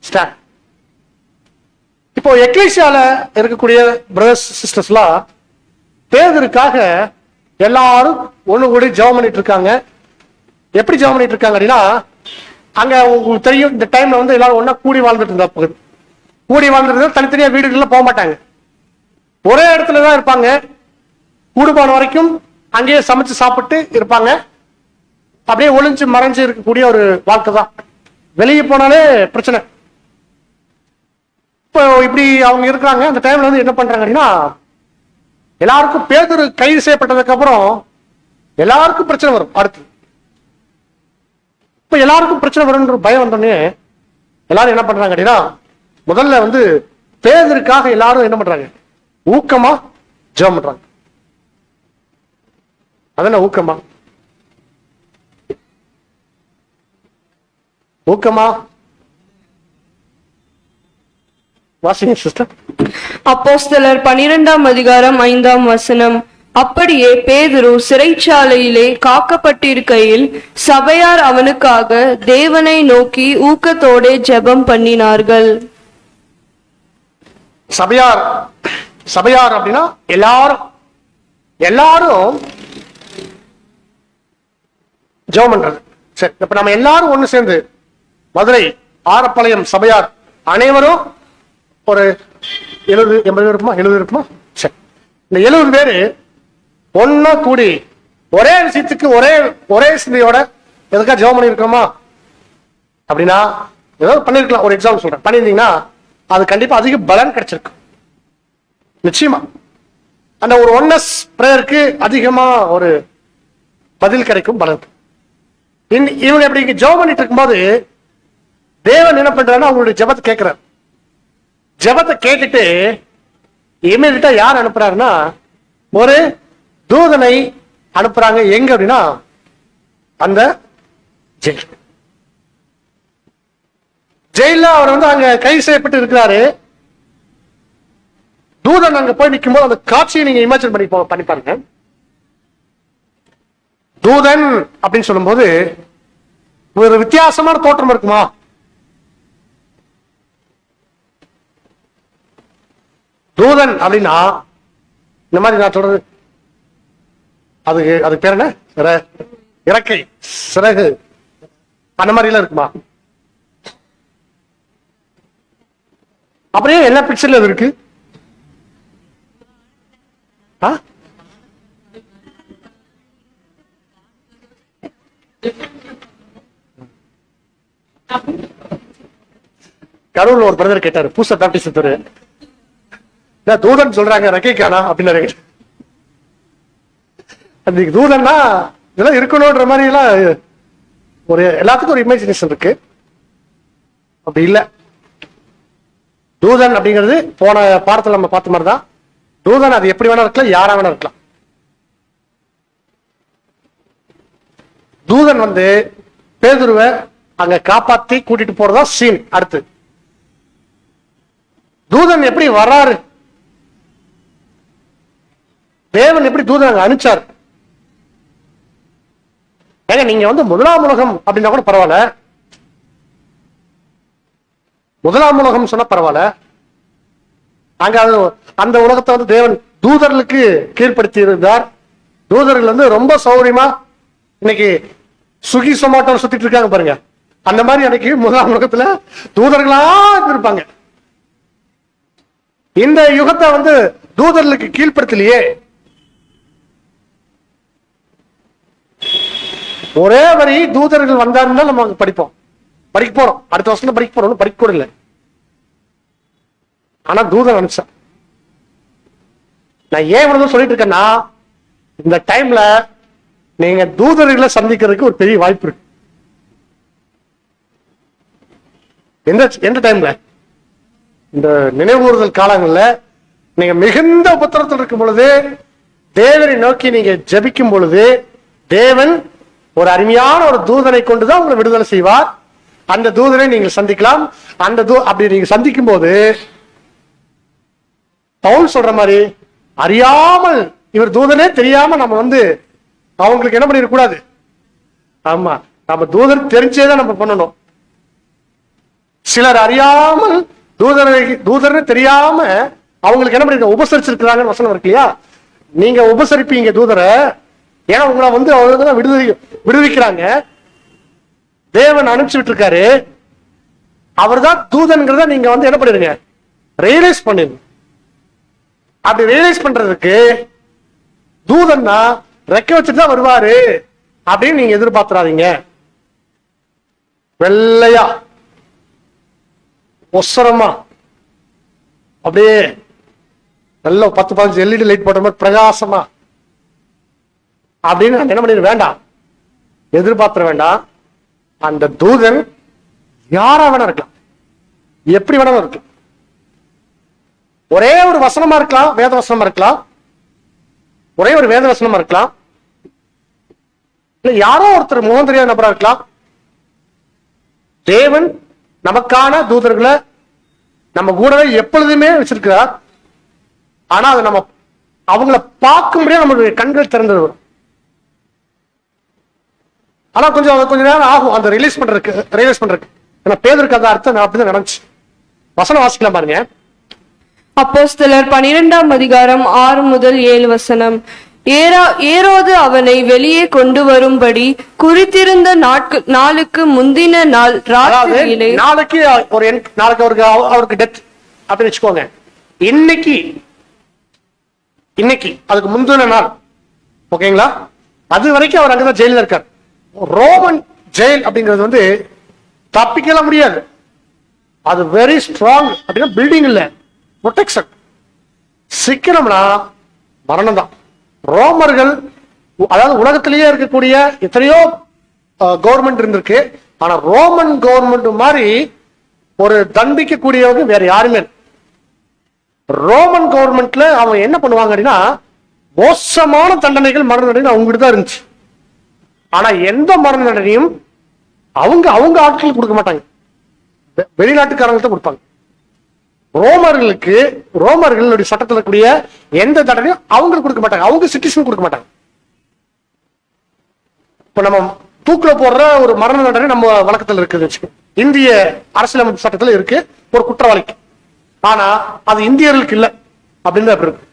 ஸ்டாண்ட். இப்போ எக்லீசியால இருக்கக்கூடிய பிரதர்ஸ் சிஸ்டர்ஸ்லாம் பேதுருக்காக எல்லாரும் ஒண்ணு கூடி ஜெபம் பண்ணிட்டு இருக்காங்க. எப்படி ஜெபம் பண்ணிட்டு இருக்காங்க அப்படின்னா, அங்க உங்களுக்கு தெரியும் இந்த டைம்ல வந்து எல்லாரும் ஒன்னா கூடி வாழ்ந்துட்டு இருந்தா போகுது. கூடி வாழ்ந்துட்டு தனித்தனியா வீடுகள்ல போக மாட்டாங்க, ஒரே இடத்துலதான் இருப்பாங்க. கூடுபான வரைக்கும் அங்கேயே சமைச்சு சாப்பிட்டு இருப்பாங்க. அப்படியே ஒளிஞ்சு மறைஞ்சு இருக்கக்கூடிய ஒரு வாழ்க்கை தான். வெளியே போனாலே பிரச்சனை. இப்போ இப்படி அவங்க இருக்கிறாங்க. அந்த டைம்ல வந்து என்ன பண்றாங்க அப்படின்னா, எல்லாருக்கும் பேதுரு கைது செய்யப்பட்டதுக்கு அப்புறம் எல்லாருக்கும் பிரச்சனை வரும். அடுத்து இப்ப எல்லாருக்கும் பிரச்சனை வரும்ன்ற பயம் வந்தோடனே எல்லாரும் என்ன பண்றாங்க அப்படின்னா, முதல்ல வந்து பேதுருக்காக எல்லாரும் என்ன பண்றாங்க, ஊக்கமா ஜெபம் பண்றாங்க. அதென்ன ஊக்கமா? ஊக்கமா வாசிங்க சிஸ்டர். அப்போஸ்தலர் 12ஆம் அதிகாரம் 5ஆம் வசனம். அப்படியே பேதுரு சிறைச்சாலையிலே காக்கப்பட்டிருக்கையில் சபையார் அவனுக்காக தேவனை நோக்கி ஊக்கத்தோடே ஜெபம் பண்ணினார்கள். சபையார் அப்படின்னா எல்லாரும் ஜெபம் பண்றது. சரி, இப்ப நம்ம எல்லாரும் ஒண்ணு சேர்ந்து மதுரை ஆரப்பாளையம் சபையார் அனைவரும் ஒரு 70-80 பேர் இருக்குமா? 70 இருக்குமா? சரி, இந்த 70 பேரு ஒன்னா கூடி ஒரே விஷயத்துக்கு ஒரே சிந்தையோட எதுக்காக ஜெபம் பண்ணிருக்கோமா அப்படின்னா, ஏதாவது பண்ணிருக்கலாம். ஒரு எக்ஸாம்பிள் சொல்றேன், பண்ணியிருந்தீங்கன்னா அது கண்டிப்பா அதிக பலன் கிடைச்சிருக்கு. நிச்சயமா அந்த ஒரு ஒன்னஸ் பிரேயருக்கு அதிகமா ஒரு பதில் கிடைக்கும், பலன். இவங்க எப்படி ஜெபம் பண்ணிட்டு இருக்கும்போது தேவன் என்ன பண்றாருன்னா, அவங்களுடைய ஜெபத்தை கேட்கிறார். ஜெபத்தை கேட்டுட்டு இமீடியட்டா யார் அனுப்புறாருன்னா, ஒரு தூதனை அனுப்புறாங்க. எங்க அப்படின்னா, அந்த ஜெயில அவர் வந்து அங்க கைது செய்யப்பட்டு இருக்கிறாரு. தூதன் அங்க போய் நிற்கும் போது அந்த காட்சியை நீங்க இமேஜின் பண்ணி பாருங்க. தூதன் அப்படின்னு சொல்லும் போது ஒரு வித்தியாசமான தோற்றம் இருக்குமா? தூதன் அப்படின்னா இந்த மாதிரி நான் சொல்றது, அதுக்கு பேர் என்ன, இறக்கை, சிறகு, அந்த மாதிரி எல்லாம் இருக்குமா? அப்படியே எல்லா பிக்சர்ல அது இருக்கு. கடவுள் ஒரு பிரதர் கேட்டாரு, பூச பேப்டிஸ்ட் தூதன் சொல்றாங்க ரெக்கைக்கானா அப்படின்னு. அந்த தூதன்னா இதெல்லாம் இருக்கணும்ன்ற மாதிரி எல்லாம் ஒரு எல்லாத்துக்கும் ஒரு இமேஜினேஷன் இருக்கு. அப்படி இல்லை. தூதன் அப்படிங்கிறது போன பாடத்துல நம்ம பார்த்த மாதிரி தான். தூதன் அது எப்படி வேணா இருக்கலாம், யாரா வேணா இருக்கலாம். தூதன் வந்து பேதுருவை அங்க காப்பாத்தி கூட்டிட்டு போறதா சீன். அடுத்து தூதன் எப்படி வர்றாரு, தேவன் எப்படி தூதன் அங்க அனுப்பிச்சார். ஏங்க நீங்க வந்து முதலாம் உலகம் அப்படின்னா கூட பரவாயில்ல, முதலாம் உலகம் சொன்னா பரவாயில்ல, அங்க அந்த உலகத்தை வந்து தேவன் தூதர்களுக்கு கீழ்ப்படுத்தி இருந்தார். தூதர்கள் வந்து ரொம்ப சௌகரியமா இன்னைக்கு சுகி சொமாட்டோ சுத்திட்டு இருக்காங்க பாருங்க. அந்த மாதிரி அன்னைக்கு முதலாம் உலகத்துல தூதர்களா இருப்பாங்க. இந்த யுகத்தை வந்து தூதர்களுக்கு கீழ்ப்படுத்தலையே. ஒரே வரி தூதர்கள் வந்தாருன்னா நம்ம படிப்போம், படிக்க போறோம், அடுத்த வருஷம் படிக்க போறோம், படிக்க கூட இல்லை. ஆனா தூதன் அனுப்பிச்சான். நான் ஏன் இவ்வளவு சொல்லிட்டு இருக்கேன்னா, இந்த டைம்ல நீங்க தூதர்களை சந்திக்கிறதுக்கு ஒரு பெரிய வாய்ப்பு இருக்கு. எந்த டைம்ல? இந்த நினைவுகூறுதல் காலங்கள்ல நீங்க மிகுந்த உபத்திரத்தில் இருக்கும் பொழுது, தேவனை நோக்கி நீங்க ஜெபிக்கும் பொழுது, தேவன் ஒரு அருமையான ஒரு தூதனை கொண்டுதான் உங்களை விடுதலை செய்வார். அந்த தூதனை நீங்கள் சந்திக்கலாம். அப்படி நீங்க சந்திக்கும் போது பவுல் சொல்ற மாதிரி, அறியாமல் இவர் தூதனே தெரியாம நம்ம வந்து அவங்களுக்கு என்ன பண்ணிட கூடாது. ஆமா, நம்ம தூதர் தெரிஞ்சேதான் நம்ம பண்ணணும். சிலர் அறியாமல் தூதரை தெரியாம அவங்களுக்கு என்ன பண்ணி உபசரிச்சிருக்கிறாங்கன்னு வசனம் இருக்கு இல்லையா? நீங்க உபசரிப்பீங்க தூதரை, ஏன்னா உங்களை வந்து அவங்க விடுவிக்கிறாங்க. தேவன் அனுப்பிச்சுட்டு இருக்காரு. அவர் தான் தூதன்கிறத நீங்க வந்து என்ன பண்ணிருங்க, ரியலைஸ் பண்ணிருங்க. அப்படி ரியலைஸ் பண்றதுக்கு தூதன்னா ரெக்க வச்சுட்டு தான் வருவாரு அப்படின்னு நீங்க எதிர்பார்த்துறாதீங்க. வெள்ளையா ஒசரமா அப்படியே நல்ல 10-15 LED லைட் போட்ட மாதிரி பிரகாசமா அப்படின்னு என்ன பண்ணிட வேண்டாம், எதிர்பார்த்துட வேண்டாம். அந்த தூதன் யாரா வேணா இருக்கலாம், எப்படி வேணாலும் இருக்கலாம். ஒரே ஒரு வசனமா இருக்கலாம், வேத வசனமா இருக்கலாம், ஒரே ஒரு வேத வசனமா இருக்கலாம், இல்ல யாரோ ஒருத்தர் முகம் தெரியாத நபரா இருக்கலாம். தேவன் நமக்கான தூதர்களை நம்ம கூடவே எப்பொழுதுமே வச்சிருக்கிறார். ஆனா அது நம்ம அவங்கள பார்க்கும்படியா நம்மளுடைய கண்கள் திறந்து வரும். ஆனா கொஞ்ச நேரம் ஆகும் அந்த ரியலைஸ் பண்றதுக்கு. ஏன்னா பேதருக்கு அந்த அர்த்தம் அப்படிதான் நடந்துச்சு. வசனம் வாசிக்கலாம் பாருங்க. அப்போஸ்தலர் 12ஆம் அதிகாரம் 6 முதல் 7 வசனம். ஏரோது அவனை வெளியே கொண்டு வரும்படி குறித்திருந்த நாளுக்கு முந்தின நாள் ராத்திரியிலே, நாளைக்கு அவருக்கு டெத் அப்படின்னு வச்சுக்கோங்க. இன்னைக்கு அதுக்கு முந்தின நாள், ஓகேங்களா? அது வரைக்கும் அவர் அங்கதான் ஜெயில இருக்கார். ரோமன் ஜெயில் அப்படிங்கிறது வந்து தப்பிக்கலாம் முடியாது. அது வெரி ஸ்ட்ராங். அப்படின்னா பில்டிங் இல்ல, ப்ரொடெக்ஷன். சிக்கனம்னா மரணம் தான். ரோமர்கள், அதாவது உலகத்திலேயே இருக்கக்கூடிய எத்தனையோ கவர்மெண்ட் இருந்திருக்கு, ஆனா ரோமன் கவர்மெண்ட் மாதிரி ஒரு தண்டிக்க கூடியவங்க வேற யாருமே. ரோமன் கவர்மெண்ட்ல அவங்க என்ன பண்ணுவாங்க அப்படின்னா, மோசமான தண்டனைகள், மரண தண்டனை அவங்ககிட்ட தான் இருந்துச்சு. ஆனா எந்த மரண தண்டனையும் அவங்க ஆட்களுக்கு கொடுக்க மாட்டாங்க, வெளிநாட்டுக்காரங்களுக்கு தான் கொடுப்பாங்க. ரோமர்களுடைய சட்டத்தில் இருக்கக்கூடிய எந்த தண்டனையும் அவங்களுக்கு கொடுக்க மாட்டாங்க, அவங்க சிட்டிசன் கொடுக்க மாட்டாங்க. இப்ப நம்ம தூக்குல போடுற ஒரு மரண தண்டனை நம்ம வழக்கத்தில் இருக்குது, இந்திய அரசியலமைப்பு சட்டத்தில் இருக்கு ஒரு குற்றவாளிக்கு. ஆனா அது இந்தியர்களுக்கு இல்லை அப்படின்னு தான் இருக்கு.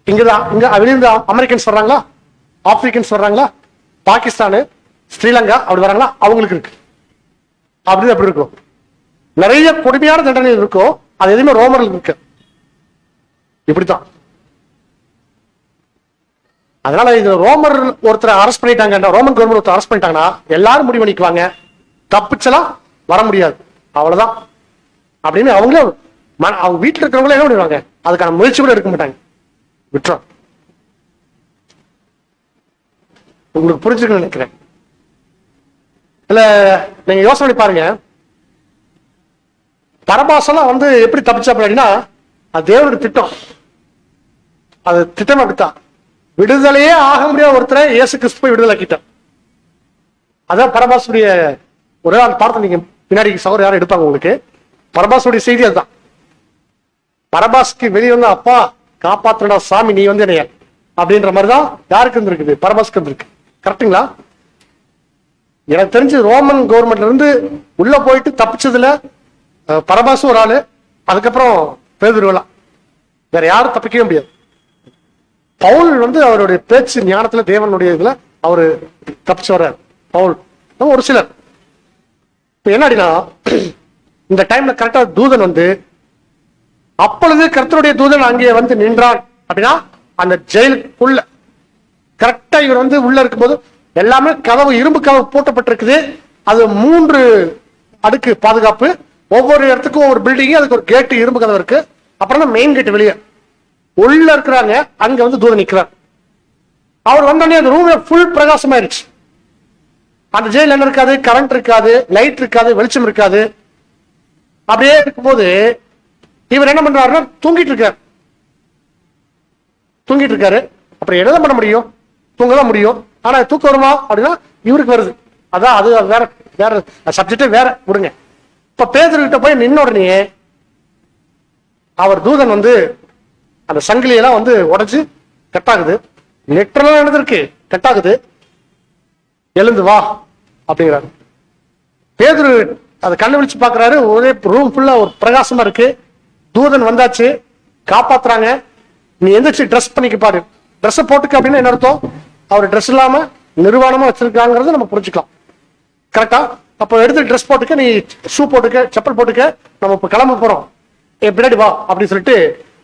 இங்க அமெரிக்கன்ஸ் வர்றாங்களா, ஆப்பிரிக்கன்ஸ் வர்றாங்களா, பாகிஸ்தானு, ஸ்ரீலங்கா அப்படி வராங்களா, அவங்களுக்கு இருக்கு. அப்படின்னு அப்படி இருக்கும். நிறைய கொடுமையான தண்டனை இருக்கும், அது எதுவுமே ரோமர்கள் இருக்கு. இப்படித்தான். அதனால இது ரோமர் ஒருத்தர் அரெஸ்ட் பண்ணிட்டாங்க, ரோமன் கவர்மெண்ட் ஒருத்தர் அரெஸ்ட் பண்ணிட்டாங்கன்னா எல்லாரும் முடிவு பண்ணிக்குவாங்க, தப்பிச்சலாம் வர முடியாது, அவ்வளவுதான் அப்படின்னு அவங்களே அவங்க வீட்டுல இருக்கிறவங்களே என்ன பண்ணிடுவாங்க, அதுக்கான முயற்சி கூட எடுக்க மாட்டாங்க, விட்டுரும். உங்களுக்கு புரிஞ்சுக்கணும்னு நினைக்கிறேன். இல்ல நீங்க யோசனை பண்ணி பாருங்க, பரபாசெல்லாம் வந்து எப்படி தப்பிச்சா அப்படின்னா, அது தேவனுடைய திட்டம். அது திட்டம் அப்படித்தான். விடுதலையே ஆக முடியாத ஒருத்தரை இயேசு கிறிஸ்து போய் விடுதலைக்கிட்டான். அதான் பரபாசுடைய ஒரே பார்த்து நீங்க பின்னாடி சகோதரர் யாரும் எடுப்பாங்க உங்களுக்கு. பரபாசுடைய செய்தி அதுதான். பரபாஸ்க்கு வெளியே வந்து அப்பா காப்பாத்துறா சாமி நீ வந்து என்னைய அப்படின்ற மாதிரிதான் யாருக்கு இருந்திருக்குது, பரபாஸ்க்கு இருந்திருக்கு. கரெக்டுங்களா? எனக்கு தெரிஞ்சு ரோமன் கவர்மெண்ட்ல இருந்து உள்ள போயிட்டு தப்பிச்சதுல பரபாசு ஒரு ஆளு, அதுக்கப்புறம் பேதுருவெல்லாம் வேற யாரும் தப்பிக்கவே முடியாது. பவுல் வந்து அவருடைய பேச்சு ஞானத்துல தேவனுடைய இதுல அவரு தப்பிச்சு வர்றாரு. பவுல் ஒரு சிலர் இப்ப என்ன அப்படின்னா, இந்த டைம்ல கரெக்டா தூதன் வந்து, அப்பொழுது கர்த்தருடைய தூதன் அங்கே வந்து நின்றான் அப்படின்னா அந்த ஜெயிலுக்குள்ள கரெக்டா இவர் வந்து உள்ள இருக்கும்போது எல்லாமே கதவு, இரும்பு கதவு போட்டப்பட்டிருக்குது. அது 3 அடுக்கு பாதுகாப்பு, ஒவ்வொரு இடத்துக்கும் ஒவ்வொரு பில்டிங், அதுக்கு ஒரு கேட்டு, இரும்பு கதவு இருக்கு. அப்புறம் தான் மெயின் கேட் வெளியே உள்ள இருக்கிறாங்க. அங்க வந்து தூதன் நிக்கிறார். அவர் வந்தோடனே அந்த ரூம் ஃபுல் பிரகாசமாயிருச்சு. அந்த ஜெயில் என்ன இருக்காது, கரண்ட் இருக்காது, லைட் இருக்காது, வெளிச்சம் இருக்காது. அப்படியே இருக்கும்போது இவர் என்ன பண்றாருன்னா தூங்கிட்டு இருக்காரு. அப்புறம் என்னதான் பண்ண முடியும், தூங்கதான் முடியும். ஆனா தூக்கம் வருமா அப்படின்னா இவருக்கு வருது. அதான் அது வேற வேற சப்ஜெக்டே வேற, விடுங்க. இப்ப பேதுருகிட்ட போய் நின்ன உடனே அவர் தூதன் வந்து அந்த சங்கிலியெல்லாம் வந்து உடைச்சு கட்டாகுது. நெற்றெல்லாம் நடந்திருக்கு, கட்டாகுது. எழுந்து வா அப்படிங்கிறாரு. பேதுரு அதை கண்ணு விழிச்சு பாக்குறாரு. ஒரே ரூம் ஃபுல்லா ஒரு பிரகாசமா இருக்கு. தூதன் வந்தாச்சு, காப்பாத்துறாங்க. நீ எந்திரிச்சு ட்ரெஸ் பண்ணிக்க பாரு, ட்ரெஸ் போட்டுக்க அப்படின்னு என்ன அர்த்தம், அவர் ட்ரெஸ் இல்லாம நிர்வாணமா வச்சிருக்காங்கிறத நம்ம புரிஞ்சுக்கலாம். கரெக்டா? அப்போ எடுத்து ட்ரெஸ் போட்டுக்க, நீ ஷூ போட்டுக்க, செப்பல் போட்டுக்க, நம்ம இப்ப கிளம்ப போறோம், பின்னாடி வா அப்படின்னு சொல்லிட்டு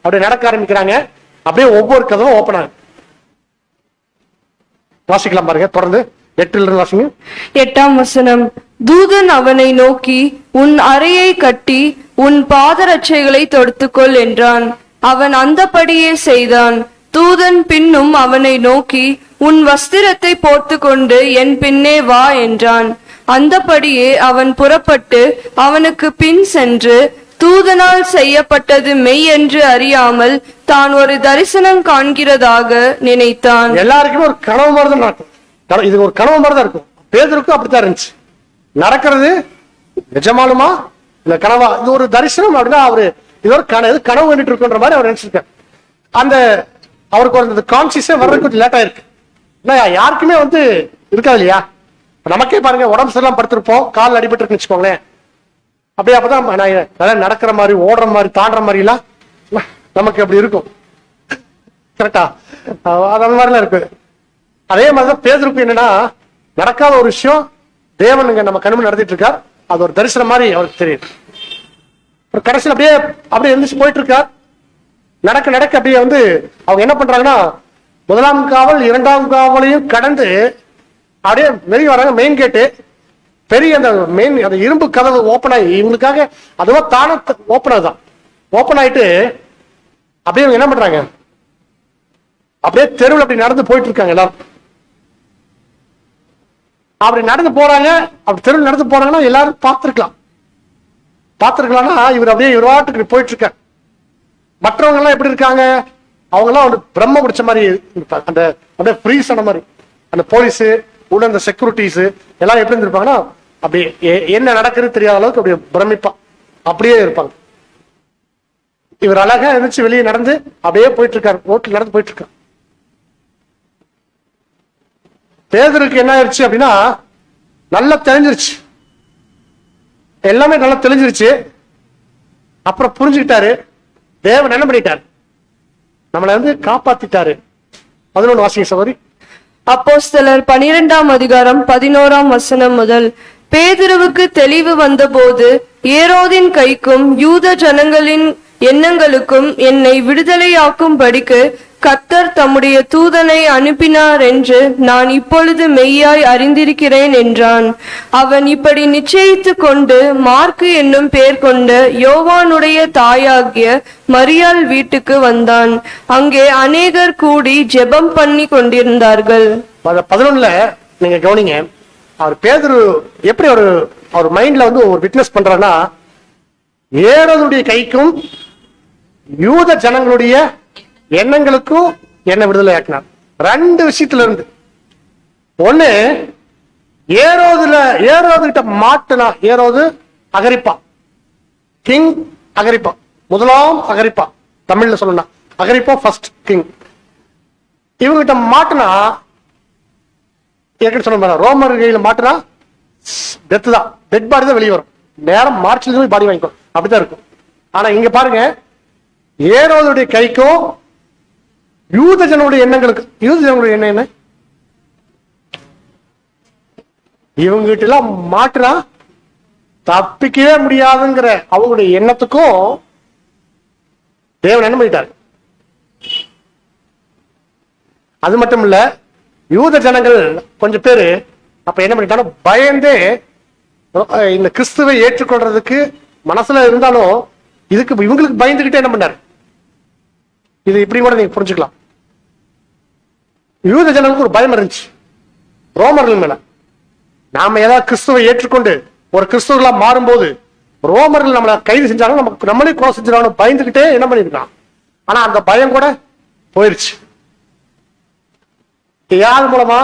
அப்படியே நடக்க ஆரம்பிக்கிறாங்க. அப்படியே ஒவ்வொரு கதவும் ஓப்பன் ஆகும். வாசிக்கலாம் பாருங்க, தொடர்ந்து 8 வாசிங்க. 8ஆம் வசனம். தூதன் அவனை நோக்கி, உன் அறையை கட்டி உன் பாதரட்சைகளை தொடுத்துக்கொள் என்றான். அவன் அந்தபடியே செய்தான். தூதன் பின்னும் அவனை நோக்கி, உன் வஸ்திரத்தை போர்த்துக்கொண்டு என் பின்னே வா என்றான். அந்தபடியே அவன் புறப்பட்டு அவனுக்கு பின் சென்று, தூதனால் செய்யப்பட்டது மெய் என்று அறியாமல் தான் ஒரு தரிசனம் காண்கிறதாக நினைத்தான். எல்லாருக்குமே ஒரு கனவு மாதிரி தான் நடக்கும். இது ஒரு கனவு மாதிரி தான் இருக்கும். பேதுருக்கும் அப்படித்தான் இருந்துச்சு. நடக்கிறது நிஜமாலுமா இந்த கனவா, இது ஒரு தரிசனம் அப்படின்னா அவரு இது ஒரு கனவு வேண்டிட்டு இருக்குன்ற மாதிரி அவர் நினைச்சிருக்காரு. அந்த அவருக்கு ஒரு கான்சியஸே வர்றதுக்கு கொஞ்சம் லேட் ஆயிருக்கு. யாருக்குமே வந்து இருக்காது இல்லையா? நமக்கே பாருங்க, உடம்பு சரியில்லாம படுத்திருப்போம், கால் அடிபட்டு இருக்குன்னு வச்சுக்கோங்களேன். அப்படியே அப்பதான் நல்லா நடக்கிற மாதிரி, ஓடுற மாதிரி, தாண்டுற மாதிரி எல்லாம் நமக்கு அப்படி இருக்கும். கரெக்டா? அந்த மாதிரிலாம் இருக்கு. அதே மாதிரிதான் பேதுருக்கு என்னன்னா, நடக்காத ஒரு விஷயம் தேவனுங்க நம்ம கண்முன் நடத்திட்டு இருக்கார். அது ஒரு தரிசனம் மாதிரி அவருக்கு தெரியும். கடைசியில் அப்படியே எந்திரிச்சு போயிட்டு இருக்கார். நடக்க நடக்க அப்படியே வந்து அவங்க என்ன பண்றாங்கன்னா, 1ஆம் காவல் 2ஆம் காவலையும் கடந்து அப்படியே வெளியே வராங்க. மெயின் கேட்டு பெரிய அந்த மெயின் அந்த இரும்பு கதவு ஓப்பன் ஆகி இவங்களுக்காக அதுவா தானே ஓப்பன் ஆகுதான். ஓப்பன் ஆயிட்டு அப்படியே என்ன பண்றாங்க, அப்படியே தெருவில் அப்படி நடந்து போயிட்டு இருக்காங்க. எல்லாரும் அப்படி நடந்து போறாங்க. அப்படி தெருவில் நடந்து போறாங்கன்னா எல்லாரும் பார்த்திருக்கலாம்னா இவர் அப்படியே இவராட்டுக்கு போயிட்டு இருக்க. மற்றவங்க எல்லாம் எப்படி இருக்காங்க, அவங்க எல்லாம் வந்து பிரம்ம பிடிச்ச மாதிரி இருப்பாங்க. அந்த அப்படியே ஃப்ரீஸ் ஆன மாதிரி அந்த போலீஸ் உள்ள அந்த செக்யூரிட்டிஸ் எல்லாம் எப்படி இருந்திருப்பாங்கன்னா, அப்படியே என்ன நடக்குது தெரியாத அளவுக்கு அப்படியே பிரமிப்பா அப்படியே இருப்பாங்க. இவர் அழகா இருந்துச்சு, வெளியே நடந்து அப்படியே போயிட்டு இருக்காரு. ரோட்ல நடந்து போயிட்டு இருக்காரு. பேதுருக்கு என்ன ஆயிடுச்சு அப்படின்னா, நல்லா தெரிஞ்சிருச்சு, எல்லாமே நல்லா தெரிஞ்சிருச்சு. அப்புறம் புரிஞ்சுக்கிட்டாரு, தேவன் என்ன பண்ணிட்டாரு, நம்மளை வந்து காப்பாத்திட்டாரு. 11 வாசிங்க சகோதரி. அப்போஸ்தலர் 12ஆம் அதிகாரம் 11ஆம் வசனம் முதல். பேதுருவுக்கு தெளிவு வந்தபோது, ஏரோதின் கைக்கும் யூத ஜனங்களின் எண்ணங்களுக்கும் என்னை விடுதலையாக்கும்படிக்கு கர்த்தர் தம்முடைய தூதனை அனுப்பினார் என்று நான் இப்பொழுது மெய்யாய் அறிந்திருக்கிறேன் என்றான். அவன் இப்படி நிச்சயித்து கொண்டு மார்க்கு என்னும் பெயர் கொண்ட யோவானுடைய தாயாகிய மரியாள் வீட்டுக்கு வந்தான். அங்கே அநேகர் கூடி ஜெபம் பண்ணி கொண்டிருந்தார்கள். 11ல நீங்க கவனிங்க, அவர் பேதுரு எப்படி அவர் மைண்ட்ல வந்து ஒரு விட்னஸ் பண்றாருன்னா, ஏரோதுடைய கைக்கும் யூத ஜனங்களுடைய எண்ணங்களுக்கும் என்ன விடுதலை ஆக்கினார். 2 விஷயத்துல இருந்து. ஒண்ணு, ஏரோது கிட்ட மாட்டுனா, ஏரோது அகரிப்பா, கிங் அகரிப்பா, 1ஆம் அகரிப்பா, தமிழ்ல சொல்லணும் அகரிப்பா ஃபர்ஸ்ட் கிங். இவங்கிட்ட மாட்டுனா சொன்ன ரோமர் கையில மாட்டுனா டெத் தான், டெட் பாடி தான் வெளியே வரும். நேரம் மார்ச்ல போய் பாடி வாங்கிக்கும், அப்படிதான் இருக்கும். ஆனா இங்க பாருங்க, ஏரோதுடைய கைக்கும் யூத ஜனங்களுடைய எண்ணங்களுக்கு, யூத ஜனங்களுடைய எண்ணம் என்ன? இவங்க கிட்ட எல்லாம் மாட்டுறா தப்பிக்கவே முடியாதுங்கிற அவங்களுடைய எண்ணத்துக்கும் தேவன் என்ன பண்ணிட்டார்? அது மட்டும் இல்ல, யூத ஜனங்கள் கொஞ்சம் பேரு அப்ப என்ன பண்ணிட்டாங்க, பயந்தே இந்த கிறிஸ்துவை ஏற்றுக்கொள்றதுக்கு மனசுல இருந்தாலும் இதுக்கு இவங்களுக்கு பயந்துகிட்டே என்ன பண்ணாரு? இது இப்படி கூட நீங்க புரிஞ்சுக்கலாம். யூத ஜனங்களுக்கு ஒரு பயம் இருந்துச்சு ரோமர்கள் மேல. நாம ஏதாவது கிறிஸ்துவை ஏற்றுக்கொண்டு ஒரு கிறிஸ்துவர்களா மாறும்போது ரோமர்கள் நம்மளை கைது செஞ்சாலும் நமக்கு நம்மளே கொலை செஞ்சிடணும் பயந்துகிட்டே என்ன பண்ணிருக்கான். ஆனா அந்த பயம் கூட போயிருச்சு. யார் மூலமா?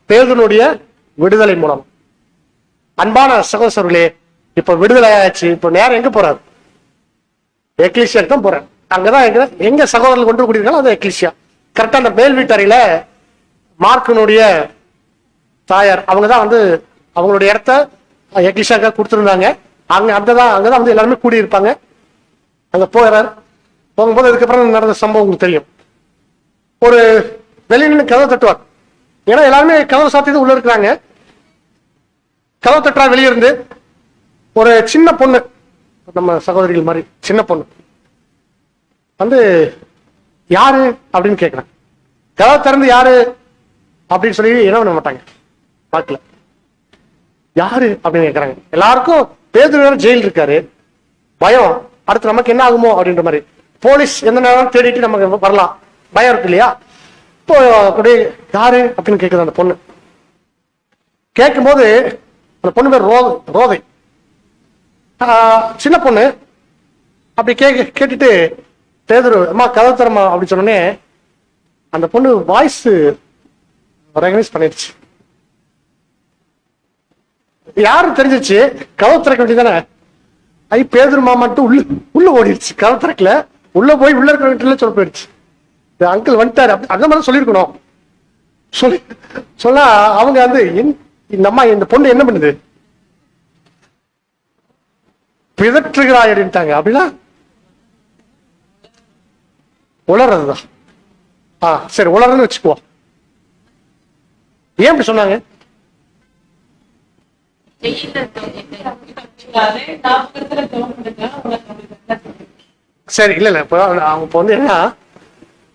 பேதுருடைய விடுதலை மூலம். அன்பான சகோதரர்களே, இப்ப விடுதலை ஆயாச்சு. இப்ப நேரம் எங்க போறாரு? எக்லிசியாக்கு தான் போறாரு. அங்கதான் எங்க சகோதரர்கள் கொண்டு கூடியிருக்காங்க, அது எக்லிசியா. கரெக்டா அந்த மேல் வீட்டறையில மார்க்கனுடைய தாயார் அவங்கதான் வந்து அவங்களுடைய இடத்த எக்லிசியாக்க கொடுத்துருந்தாங்க. அங்கதான் வந்து எல்லாருமே கூடியிருப்பாங்க. அங்க போகிறார். போகும்போது அதுக்கப்புறம் நடந்த சம்பவம் உங்களுக்கு தெரியும். ஒரு வெளியே நின்று கதவை தட்டுவார். ஏன்னா எல்லாருமே கதவை சாத்திட்டு உள்ள இருக்கிறாங்க. கதவை தட்டுறா வெளியே இருந்து ஒரு சின்ன பொண்ணு, நம்ம சகோதரிகள் மாதிரி சின்ன பொண்ணு வந்து யாரு அப்படின்னு கேட்கிறேன். கதவை திறந்து யாரு அப்படின்னு சொல்லி என்ன பண்ண மாட்டாங்க, பார்க்கல. யாரு அப்படின்னு கேட்கறாங்க. எல்லாருக்கும் பேதுரு ஜெயில் இருக்காரு, பயம், அடுத்து நமக்கு என்ன ஆகுமோ அப்படின்ற மாதிரி. போலீஸ் எந்த நேரம் தேடிட்டு நமக்கு வரலாம், பயம் இருக்கு இல்லையா? இப்போ அப்படியே யாரு அப்படின்னு கேட்குது அந்த பொண்ணு. கேட்கும்போது அந்த பொண்ணு பேர் ரோதை, சின்ன பொண்ணு. அப்படி கேட்டுட்டு பேதுரு அம்மா கதை தரமா அப்படின்னு சொன்னோடனே அந்த பொண்ணு வாய்ஸ் ரெகனைஸ் பண்ணிடுச்சு. யாரும் தெரிஞ்சிச்சு, கதவு திறக்க வேண்டியதானே. பேதுரு மாமாட்டு உள்ள ஓடிடுச்சு. கதவு திறக்கல, உள்ள போய் உள்ள இருக்கிற சொல்ல போயிடுச்சு. அங்கிள் வந்துட்டாரு அந்த மாதிரி சொல்லிருக்கணும். சொல்ல அவங்க வந்து இந்த அம்மா இந்த பொண்ணு என்ன பண்ணுது, பிதற்றுகிறாய் அப்படின்ட்டாங்க. அப்படின்னா உளறதுதான். சரி, உளறன்னு வச்சுக்குவோம். ஏன் அப்படி சொன்னாங்க? சரி, இல்ல இப்ப அவங்க வந்து என்ன,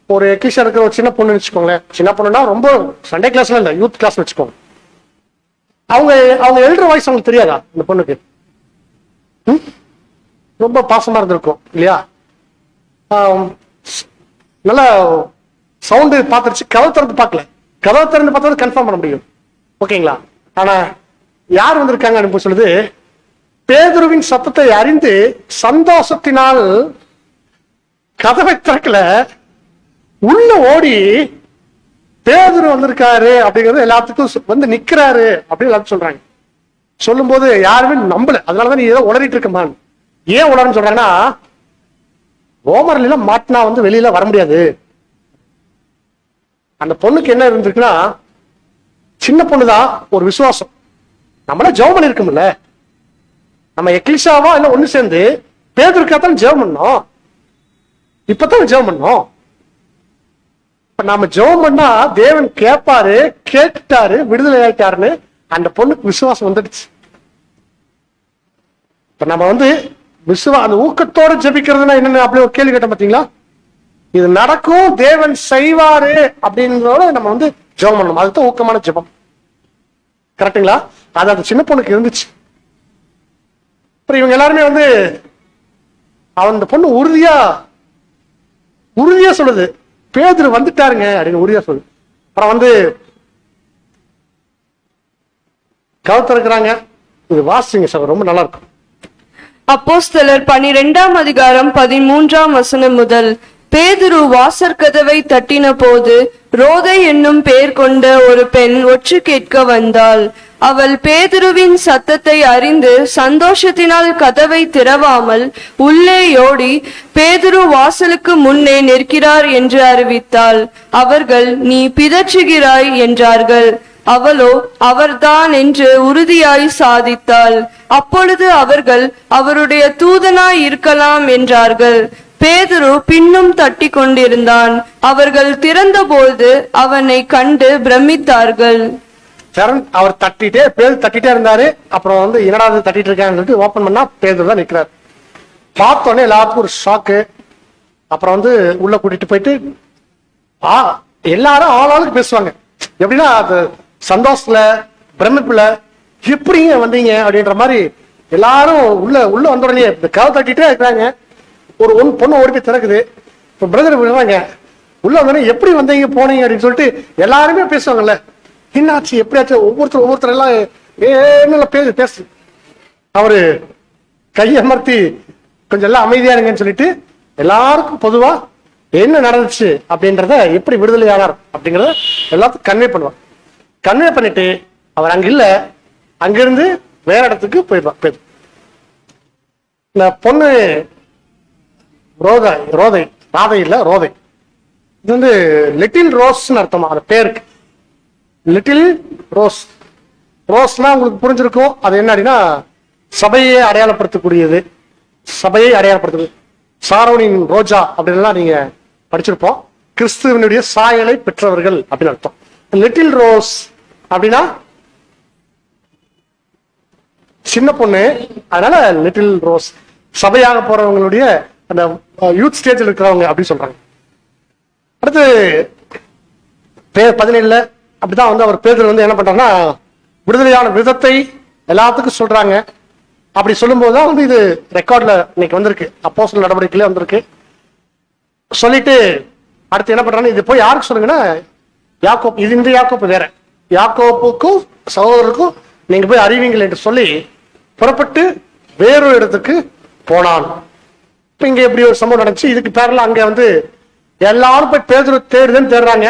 ஒரு எக்லிஷா இருக்கிற ஒரு சின்ன பொண்ணு வச்சுக்கோங்களேன். சின்ன பொண்ணுன்னா ரொம்ப சண்டே கிளாஸ்ல இல்ல, யூத் கிளாஸ் வச்சுக்கோங்க. அவங்க எழுதுற வாய்ஸ் அவங்களுக்கு தெரியாதா இந்த பொண்ணுக்கு? ரொம்ப பாசமா இருந்திருக்கும் இல்லையா? நல்லா சவுண்டு பார்த்துருச்சு. கதவை திறந்து பார்க்கல, கதவை திறந்து பார்த்தா கன்ஃபார்ம் பண்ண முடியும். ஓகேங்களா? ஆனா யார் வந்திருக்காங்க அப்படின்னு சொல்லுது, பேதுருவின் சத்தத்தை அறிந்து சந்தோஷத்தினால் கதவை திறக்கல, உள்ள ஓடி பேதுரு வந்திருக்காரு அப்படிங்கிறது எல்லாத்துக்கும் வந்து நிக்கிறாரு அப்படின்னு எல்லாரும் சொல்றாங்க. சொல்லும் போது யாருமே நம்பல. அதனாலதான் நீ ஏதோ உளறிட்டு இருக்கமான். ஏன் உளறன்னு சொல்றாங்கன்னா, ரோமர்ல மாட்டினா வந்து வெளியில வர முடியாது. அந்த பொண்ணுக்கு என்ன இருந்திருக்குன்னா, சின்ன பொண்ணுதான், ஒரு விசுவாசம். நம்மள ஜெபம் பண்ணிருக்கோம்ல, நம்ம எக்லிஷாவா இல்ல ஒண்ணு சேர்ந்து பேதுருக்காத்தான் ஜெபம் பண்ணோம். இப்பதான் ஜெபம் பண்ணோம். நாம ஜெபம் பண்ணா தேவன் கேட்பாரு, கேட்டுட்டாரு, விடுதலை ஆயிட்டாருன்னு அந்த பொண்ணுக்கு விசுவாசம் வந்துடுச்சு. இப்ப நம்ம வந்து அந்த ஊக்கத்தோட ஜெபிக்கிறதுனா என்னன்னு அப்படி ஒரு கேள்வி கேட்டோம் பாத்தீங்களா? இது நடக்கும், தேவன் செய்வாரு அப்படின்றதோட நம்ம வந்து ஜெபம் பண்ணணும். அதுதான் ஊக்கமான ஜெபம். கரெக்டுங்களா? அது அந்த சின்ன பொண்ணுக்கு இருந்துச்சு. அப்புறம் இவங்க எல்லாருமே வந்து அந்த பொண்ணு உறுதியா சொல்லுது, பேதுரு வந்துட்டாருங்க அப்படின்னு உறுதியா சொல்லுது. அப்புறம் வந்து கவுத்து இருக்கிறாங்க. இது வாசிங்க சார், ரொம்ப நல்லா இருக்கும். அப்போஸ்தலர் 12 முதல். பேதுரு வாசற்கதவை தட்டின போது ரோதை என்னும் பெயர் கொண்ட ஒரு பெண் ஒற்று கேட்க வந்தாள். அவள் பேதுருவின் சத்தத்தை அறிந்து சந்தோஷத்தினால் கதவை திறவாமல் உள்ளேயோடி பேதுரு வாசலுக்கு முன்னே நிற்கிறார் என்று அறிவித்தாள். அவர்கள், நீ பிதற்றுகிறாய் என்றார்கள். அவளோ அவர்தான் என்று உறுதியாய் சாதித்தாள். அப்பொழுது அவர்கள் அவருடைய தூதனாய் இருக்கலாம் என்றார்கள். பேதுரு பின்னும் தட்டி கொண்டிருந்தான். அவர்கள் திறந்தபோது அவனை கண்டு பிரமித்தார்கள். அவர் தட்டிட்டே இருந்தாரு. அப்புறம் வந்து என்னடா தட்டிட்டு இருக்கான்னு சொல்லிட்டு ஓபன் பண்ணா பேதுரு தான் நிக்கிறார். பார்த்தோன்னே எல்லாத்துக்கும் ஒரு ஷாக்கு. அப்புறம் வந்து உள்ள கூட்டிட்டு போயிட்டு எல்லாரும் ஆளாளுக்கு பேசுவாங்க. எப்படின்னா அது சந்தோஷத்துல பிரமிப்புல எப்படிங்க வந்தீங்க அப்படின்ற மாதிரி எல்லாரும் உள்ள வந்த உடனே இந்த கதவை தட்டிட்டே இருக்கிறாங்க. ஒரு பொண்ணு ஓடி போய் திறக்குது. இப்போ பிரதர் விடுறாங்க. உள்ள வந்தோடனே எப்படி வந்தீங்க போனீங்க அப்படின்னு சொல்லிட்டு எல்லாருமே பேசுவாங்கல்ல. என்னாச்சு எப்படியாச்சு ஒவ்வொருத்தர் எல்லாம் என்ன பேசு. அவரு கையமர்த்தி கொஞ்சம் எல்லாம் அமைதியா இருங்கன்னு சொல்லிட்டு எல்லாருக்கும் பொதுவா என்ன நடந்துச்சு அப்படின்றத எப்படி விடுதலையானார் அப்படிங்கறத எல்லாத்துக்கும் கன்வே பண்ணிட்டு அவர் அங்க இல்ல, அங்கிருந்து வேற இடத்துக்கு போயிடுவார். இந்த பொண்ணு ரோதை இது வந்து லிட்டில் ரோஸ்ன்னு அர்த்தமா அந்த பேருக்கு. லிட்டில் ரோஸ்னா உங்களுக்கு புரிஞ்சிருக்கும். அது என்ன அப்படின்னா சபையை அடையாளப்படுத்தக்கூடியது. சாரோனின் ரோஜா அப்படின்லாம் நீங்க படிச்சிருப்போம். கிறிஸ்துவனுடைய சாயலை பெற்றவர்கள் அப்படின்னு அர்த்தம். லிட்டில் ரோஸ் அப்படின்னா சின்ன பொண்ணு, அதனால லிட்டில் ரோஸ். சபையாக போறவங்களுடைய அந்த யூத் ஸ்டேஜில் இருக்கிறவங்க அப்படின்னு சொல்றாங்க. அடுத்து 17 அப்படிதான் வந்து அவர் பேதுரு வந்து என்ன பண்றாருன்னா விடுதலையான விதத்தை எல்லாத்துக்கும் சொல்றாங்க. அப்படி சொல்லும்போதுதான் வந்து இது ரெக்கார்ட்ல இன்னைக்கு வந்திருக்கு, அப்போஸ்தலர் நடவடிக்கையில வந்திருக்கு. சொல்லிட்டு அடுத்து என்ன பண்றாங்க, இது போய் யாருக்கு சொல்லுங்கன்னா யாக்கோப்பு, இது இந்த யாக்கோப்பு வேற, யாக்கோப்புக்கும் சகோதரருக்கும் நீங்க போய் அறிவீங்கள் என்று சொல்லி புறப்பட்டு வேறொரு இடத்துக்கு போனான். இப்ப இங்க எப்படி ஒரு சம்பவம் நடந்துச்சு. இதுக்கு பேர்ல அங்க வந்து எல்லாரும் போய் பேதுரு தேடுதுன்னு தேடுறாங்க.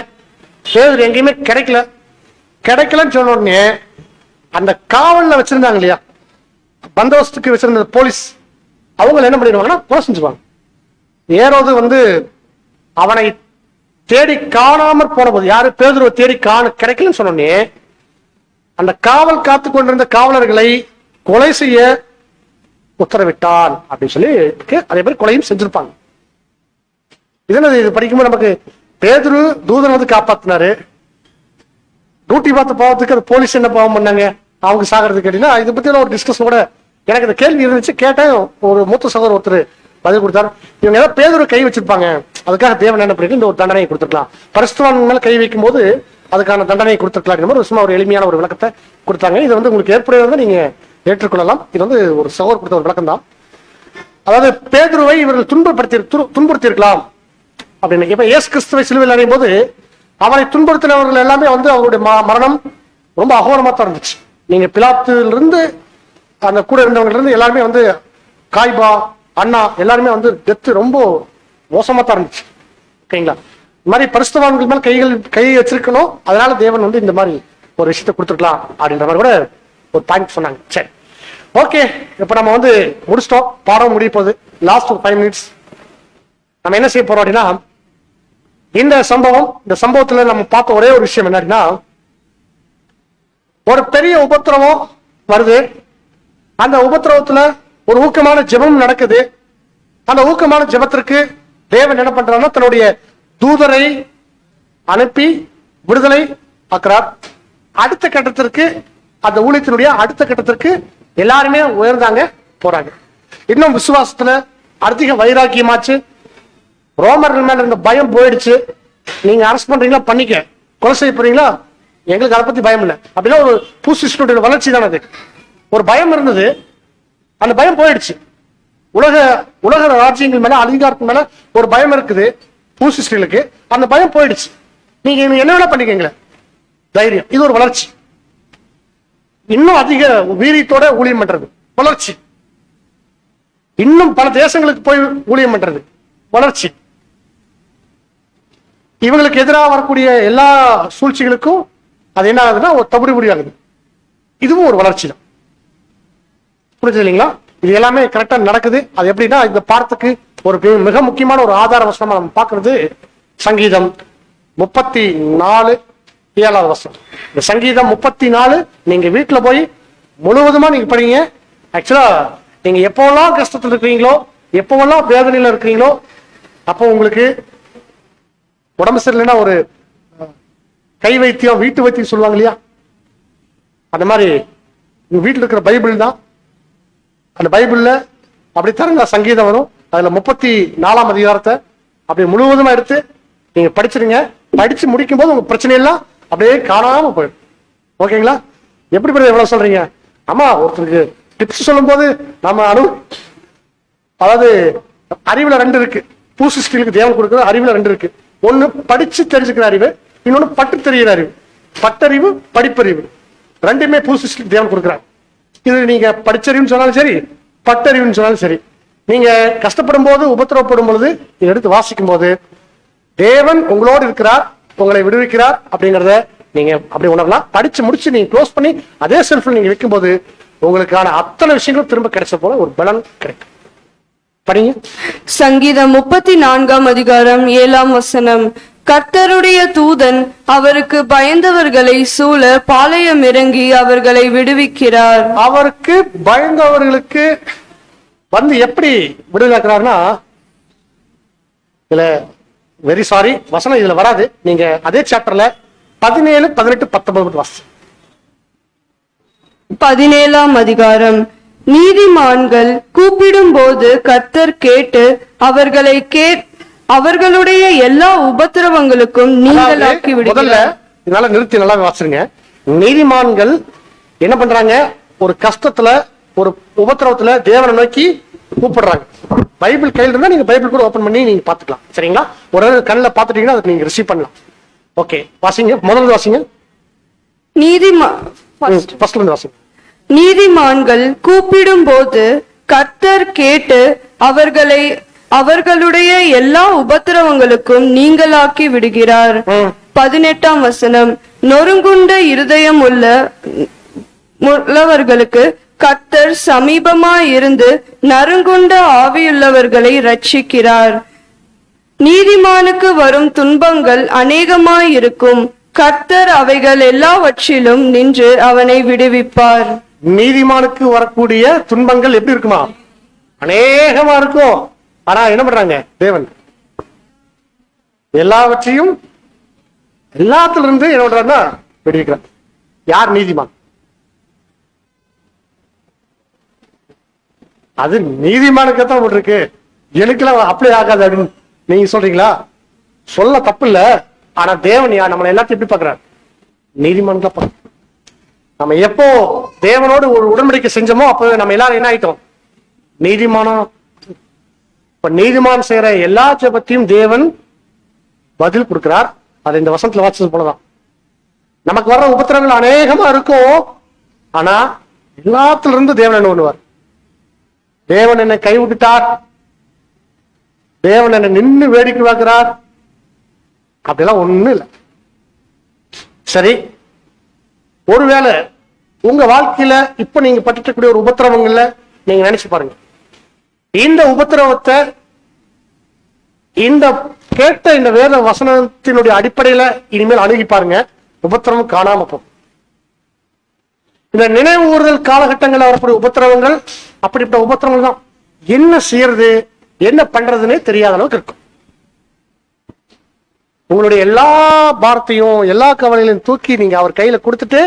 பேதுரு எங்கேயுமே கிடைக்கலன்னு சொன்ன உடனே அந்த காவல்ல வச்சிருந்தாங்க இல்லையா, பந்தோபஸ்துக்கு வச்சிருந்த போலீஸ், அவங்க என்ன பண்ணிடுவாங்கன்னா கொலை செஞ்சுவாங்க. ஏரோது வந்து அவனை தேடி காணாமற் போன போது, யாரு பேதுருவை தேடி கிடைக்கலன்னு சொன்னோடனே அந்த காவல் காத்து கொண்டிருந்த காவலர்களை கொலை செய்ய உத்தரவிட்டான் அப்படின்னு சொல்லி அதே மாதிரி கொலையும் செஞ்சிருப்பாங்க. இது படிக்கும்போது நமக்கு பேதுரு தூதன் வந்து காப்பாத்தினாரு, டியூட்டி பார்த்து பாவத்துக்கு அது போலீஸ் என்ன பாவம் பண்ணாங்க அவங்க சாகிறதுக்கு கேட்டீங்கன்னா இதை பத்தி ஒரு டிஸ்கஷன் கூட எனக்கு இந்த கேள்வி இருந்துச்சு. கேட்டேன், ஒரு மூத்த சகோதரர் ஒருத்தர் பதில் கொடுத்தாரு. இவங்க ஏதாவது பேதுரு கை வச்சிருப்பாங்க, அதுக்காக தேவன் என்ன பண்ணிட்டு இந்த ஒரு தண்டனையை கொடுத்துருக்கலாம், பரிசுத்தவான் மேல கை வைக்கும் போது அதுக்கான தண்டனையை கொடுத்துருக்கலாம் ஒரு சும்மா ஒரு எளிமையான ஒரு விளக்கத்தை கொடுத்தாங்க. இது வந்து உங்களுக்கு ஏற்புடையதை நீங்க ஏற்றுக்கொள்ளலாம். இது வந்து ஒரு சகோதரர் கொடுத்த ஒரு விளக்கம் தான். அதாவது பேதுருவை இவர்கள் துன்புறுத்தியிருக்கலாம் அப்படின்னு. இப்ப இயேசு கிறிஸ்துவை சிலுவையில் அறையும் போது அவரை துன்புறுத்தினவர்கள் எல்லாமே வந்து அவருடைய மரணம் ரொம்ப அகோரமா தான் இருந்துச்சு. நீங்க பிலாத்திலிருந்து அந்த கூட இருந்தவங்க இருந்து எல்லாருமே வந்து காய்பா, அண்ணா எல்லாருமே வந்து டெத்து ரொம்ப மோசமா தான் இருந்துச்சு. ஓகேங்களா, இந்த மாதிரி பரிசுத்தவான்கள் மேல கை வச்சிருக்கணும், அதனால தேவன் வந்து இந்த மாதிரி ஒரு விஷயத்தை கொடுத்துருக்கலாம் அப்படின்ற மாதிரி கூட ஒரு பாயிண்ட் சொன்னாங்க. சரி, ஓகே, இப்ப நம்ம வந்து முடிச்சிட்டோம், பாடம் முடிய போகுது. லாஸ்ட் ஒரு 5 மினிட்ஸ் நம்ம என்ன செய்ய போறோம் அப்படின்னா, இந்த சம்பவத்துல நம்ம பார்த்த ஒரே ஒரு விஷயம் என்ன அப்படின்னா, ஒரு பெரிய உபத்திரவம் வருது. அந்த உபத்திரவத்துல ஒரு ஊக்கமான ஜெபம் நடக்குது. அந்த ஊக்கமான ஜெபத்திற்கு தேவன் என்ன பண்றாருன்னா தன்னுடைய தூதரை அனுப்பி விடுதலை ஆக்குறார். அடுத்த கட்டத்திற்கு, அந்த ஊழியத்தினுடைய அடுத்த கட்டத்திற்கு எல்லாருமே உயர்ந்தாங்க, போறாங்க. இன்னும் விசுவாசத்துல அதிக வைராக்கியமாச்சு. ரோமர்கள் மேல இருந்த பயம் போயிடுச்சு. நீங்க அரெஸ்ட் பண்றீங்களா பண்ணிக்க, கொலை செய்ய போறீங்களா எங்களுக்கு அதை பத்தி பயம் இல்லை அப்படின்னா ஒரு பூசிஸ்டனுடைய வளர்ச்சி தான். அது ஒரு பயம் இருந்தது, அந்த பயம் போயிடுச்சு. உலக ராஜ்யங்கள் மேல அதிகாரத்து மேல ஒரு பயம் இருக்குது பூசிஸ்டர்களுக்கு, அந்த பயம் போயிடுச்சு. நீங்க என்ன வேணா பண்ணிக்கீங்களே தைரியம், இது ஒரு வளர்ச்சி. இன்னும் அதிக வீரியத்தோட ஊழியம் பண்றது வளர்ச்சி. இன்னும் பல தேசங்களுக்கு போய் ஊழியம் பண்றது வளர்ச்சி. இவங்களுக்கு எதிராக வரக்கூடிய எல்லா சூழ்ச்சிகளுக்கும் அது என்ன ஆகுதுன்னா ஒரு தவிடுபடி ஆகுது. இதுவும் ஒரு வளர்ச்சி தான். புரிஞ்சது இல்லைங்களா? இது எல்லாமே கரெக்டா நடக்குது. அது எப்படின்னா, இந்த பாடத்துக்கு ஒரு மிக முக்கியமான ஒரு ஆதார வசனமா நம்ம பார்க்கறது சங்கீதம் 34 7வது வசனம். இந்த சங்கீதம் 34 நீங்க வீட்டுல போய் முழுவதுமா நீங்க படிங்க. ஆக்சுவலா நீங்க எப்போல்லாம் கஷ்டத்துல இருக்கிறீங்களோ, எப்போவெல்லாம் வேதனையில இருக்கிறீங்களோ, அப்போ உங்களுக்கு உடம்பு சரியில்லைன்னா ஒரு கை வைத்தியம், வீட்டு வைத்தியம் சொல்லுவாங்க இல்லையா, அந்த மாதிரி உங்க வீட்டுல இருக்கிற பைபிள் தான். அந்த பைபிள்ல அப்படி திறந்தா சங்கீதம் வரும். அதுல 34ஆம் அதிகாரத்தை அப்படி முழுவதுமா எடுத்து நீங்க படிச்சிருங்க. படிச்சு முடிக்கும் போது உங்க பிரச்சனை எல்லாம் அப்படியே காணாம போயிடும். ஓகேங்களா? எப்படி எவ்வளவு சொல்றீங்க? ஆமா, ஒருத்தருக்கு டிப்ஸ் சொல்லும் போது நம்ம அதாவது அறிவுல 2 இருக்கு. பூசு ஸ்டீலுக்கு தேவன் கொடுக்குற அறிவுல 2 இருக்கு. ஒண்ணு படிச்சு தெரிஞ்சுக்கிற அறிவு, இன்னொன்னு பட்டு தெரிகிற அறிவு. பட்டறிவு, படிப்பறிவு, ரெண்டுமே பூசு ஸ்டீலுக்கு தேவன் கொடுக்குறாரு. இது நீங்க படிச்சறிவுன்னு சொன்னாலும் சரி, பட்டறிவுன்னு சொன்னாலும் சரி, நீங்க கஷ்டப்படும் போது, உபத்திரவப்படும் பொழுது இதை எடுத்து வாசிக்கும் போது தேவன் உங்களோடு இருக்கிறார், உங்களை விடுவிக்கிறார் அப்படிங்கறத நீங்க அப்படி உணரலாம். படிச்சு முடிச்சு நீங்க க்ளோஸ் பண்ணி அதே செல்ஃபில் நீங்க வைக்கும் போது உங்களுக்கான அத்தனை விஷயங்களும் திரும்ப கிடைச்ச போல ஒரு பலன் கிடைக்கும். படிங்க. சங்கீதம் 34ஆம் அதிகாரம் 7ஆம் வசனம். கர்த்தருடைய தூதன் அவருக்கு பயந்தவர்களை சூழ பாளையம் இறங்கி அவர்களை விடுவிக்கிறார். அவருக்கு பயந்தவர்களுக்கு வந்து எப்படி விடுதலைக்கிறார்னா, இதுல வெரி சாரி வசனம் இதுல வராது. நீங்க அதே சாப்டர்ல 17, 18, 19 வாசி. 17ஆம் அதிகாரம். நீதிமான்கள் கூப்பிடும் போது கர்த்தர் கேட்டு அவர்களுடைய எல்லா உபத்திரவங்களுக்கும் நீங்களாக்கி விடுகிறார். இதனால நிறுத்தி நல்லா வாசிருங்க. நீதிமான்கள் என்ன பண்றாங்க? ஒரு கஷ்டத்துல, ஒரு உபத்திரவத்துல தேவனை நோக்கி கூப்பிடுறாங்க. பைபிள் கையில் இருந்தா நீங்க பைபிள் கூட ஓபன் பண்ணி நீங்க பாத்துக்கலாம். சரிங்களா? ஒரு கண்ணில் பாத்துட்டீங்கன்னா அதுக்கு நீங்க ரிசீவ் பண்ணலாம். ஓகே, வாசிங்க. முதல்ல வாசிங்க. நீதிமான்கள் கூப்பிடும் போது கர்த்தர் கேட்டு அவர்களுடைய எல்லா உபத்திரவங்களுக்கும் நீங்களாக்கி விடுகிறார். 18ஆம் வசனம். நொறுங்குண்ட இருதயம் உள்ளவர்களுக்கு கர்த்தர் சமீபமாய் இருந்து நறுங்குண்ட ஆவியுள்ளவர்களை ரட்சிக்கிறார். நீதிமானுக்கு வரும் துன்பங்கள் அநேகமாயிருக்கும், கர்த்தர் அவைகள் எல்லாவற்றிலும் நின்று அவனை விடுவிப்பார். நீதிமானுக்கு வரக்கூடிய துன்பங்கள் எப்படி இருக்குமா? அநேகமா இருக்கும். ஆனா என்ன பண்றாங்க? தேவன் எல்லாவற்றையும் எல்லாத்திலிருந்து என்ன பண்றாருன்னா விடுவிக்கிறார். யார் நீதிமான்? அது நீதிமானுக்கு தான் இருக்கு, எனக்குலாம் அப்ளை ஆகாது அப்படின்னு நீங்க சொல்றீங்களா? சொல்ல தப்பு இல்ல. ஆனா தேவன் நம்மளை எல்லாத்தையும் எப்படி பாக்குறாரு? நீதிமான் தான் பாக்குறாரு. நம்ம எப்போ தேவனோடு ஒரு உடன்படிக்கை செஞ்சோமோ அப்போ நம்ம எல்லாரும் என்ன ஆயிட்டோம்? நீதிமானோ. இப்ப நீதிமான் செய்யற எல்லா ஜெபத்தையும் தேவன் பதில் கொடுக்கிறார். அது இந்த வசனத்துல வாசிச்சது போலதான். நமக்கு வர்ற உபத்திரங்கள் அநேகமா இருக்கும். ஆனா எல்லாத்துல இருந்து தேவன் என்ன பண்ணுவார்? தேவன் என்னை கைவிட்டுட்டார், தேவன் என்னை நின்று வேடிக்கை பார்க்கிறார், அப்படிலாம் ஒண்ணும் இல்லை. சரி, ஒருவேளை உங்க வாழ்க்கையில இப்ப நீங்க பட்டுக்கூடிய ஒரு உபத்திரவங்கள்ல நீங்க நினைச்சு பாருங்க. இந்த உபத்திரவத்தை இந்த கேட்ட இந்த வேத வசனத்தினுடைய அடிப்படையில இனிமேல் அணுகி பாருங்க. உபத்திரவம் காணாம போகும். இந்த நினைவு ஊறுதல் காலகட்டங்களில் வரக்கூடிய உபத்திரவங்கள் அப்படிப்பட்ட உபத்திரவங்கள் தான். என்ன செய்யறது, என்ன பண்றதுன்னே தெரியாத அளவுக்கு இருக்கும். உங்களுடைய எல்லா பாரத்தையும் எல்லா கவலைகளையும் தூக்கி நீங்க அவர் கையில கொடுத்துட்டு,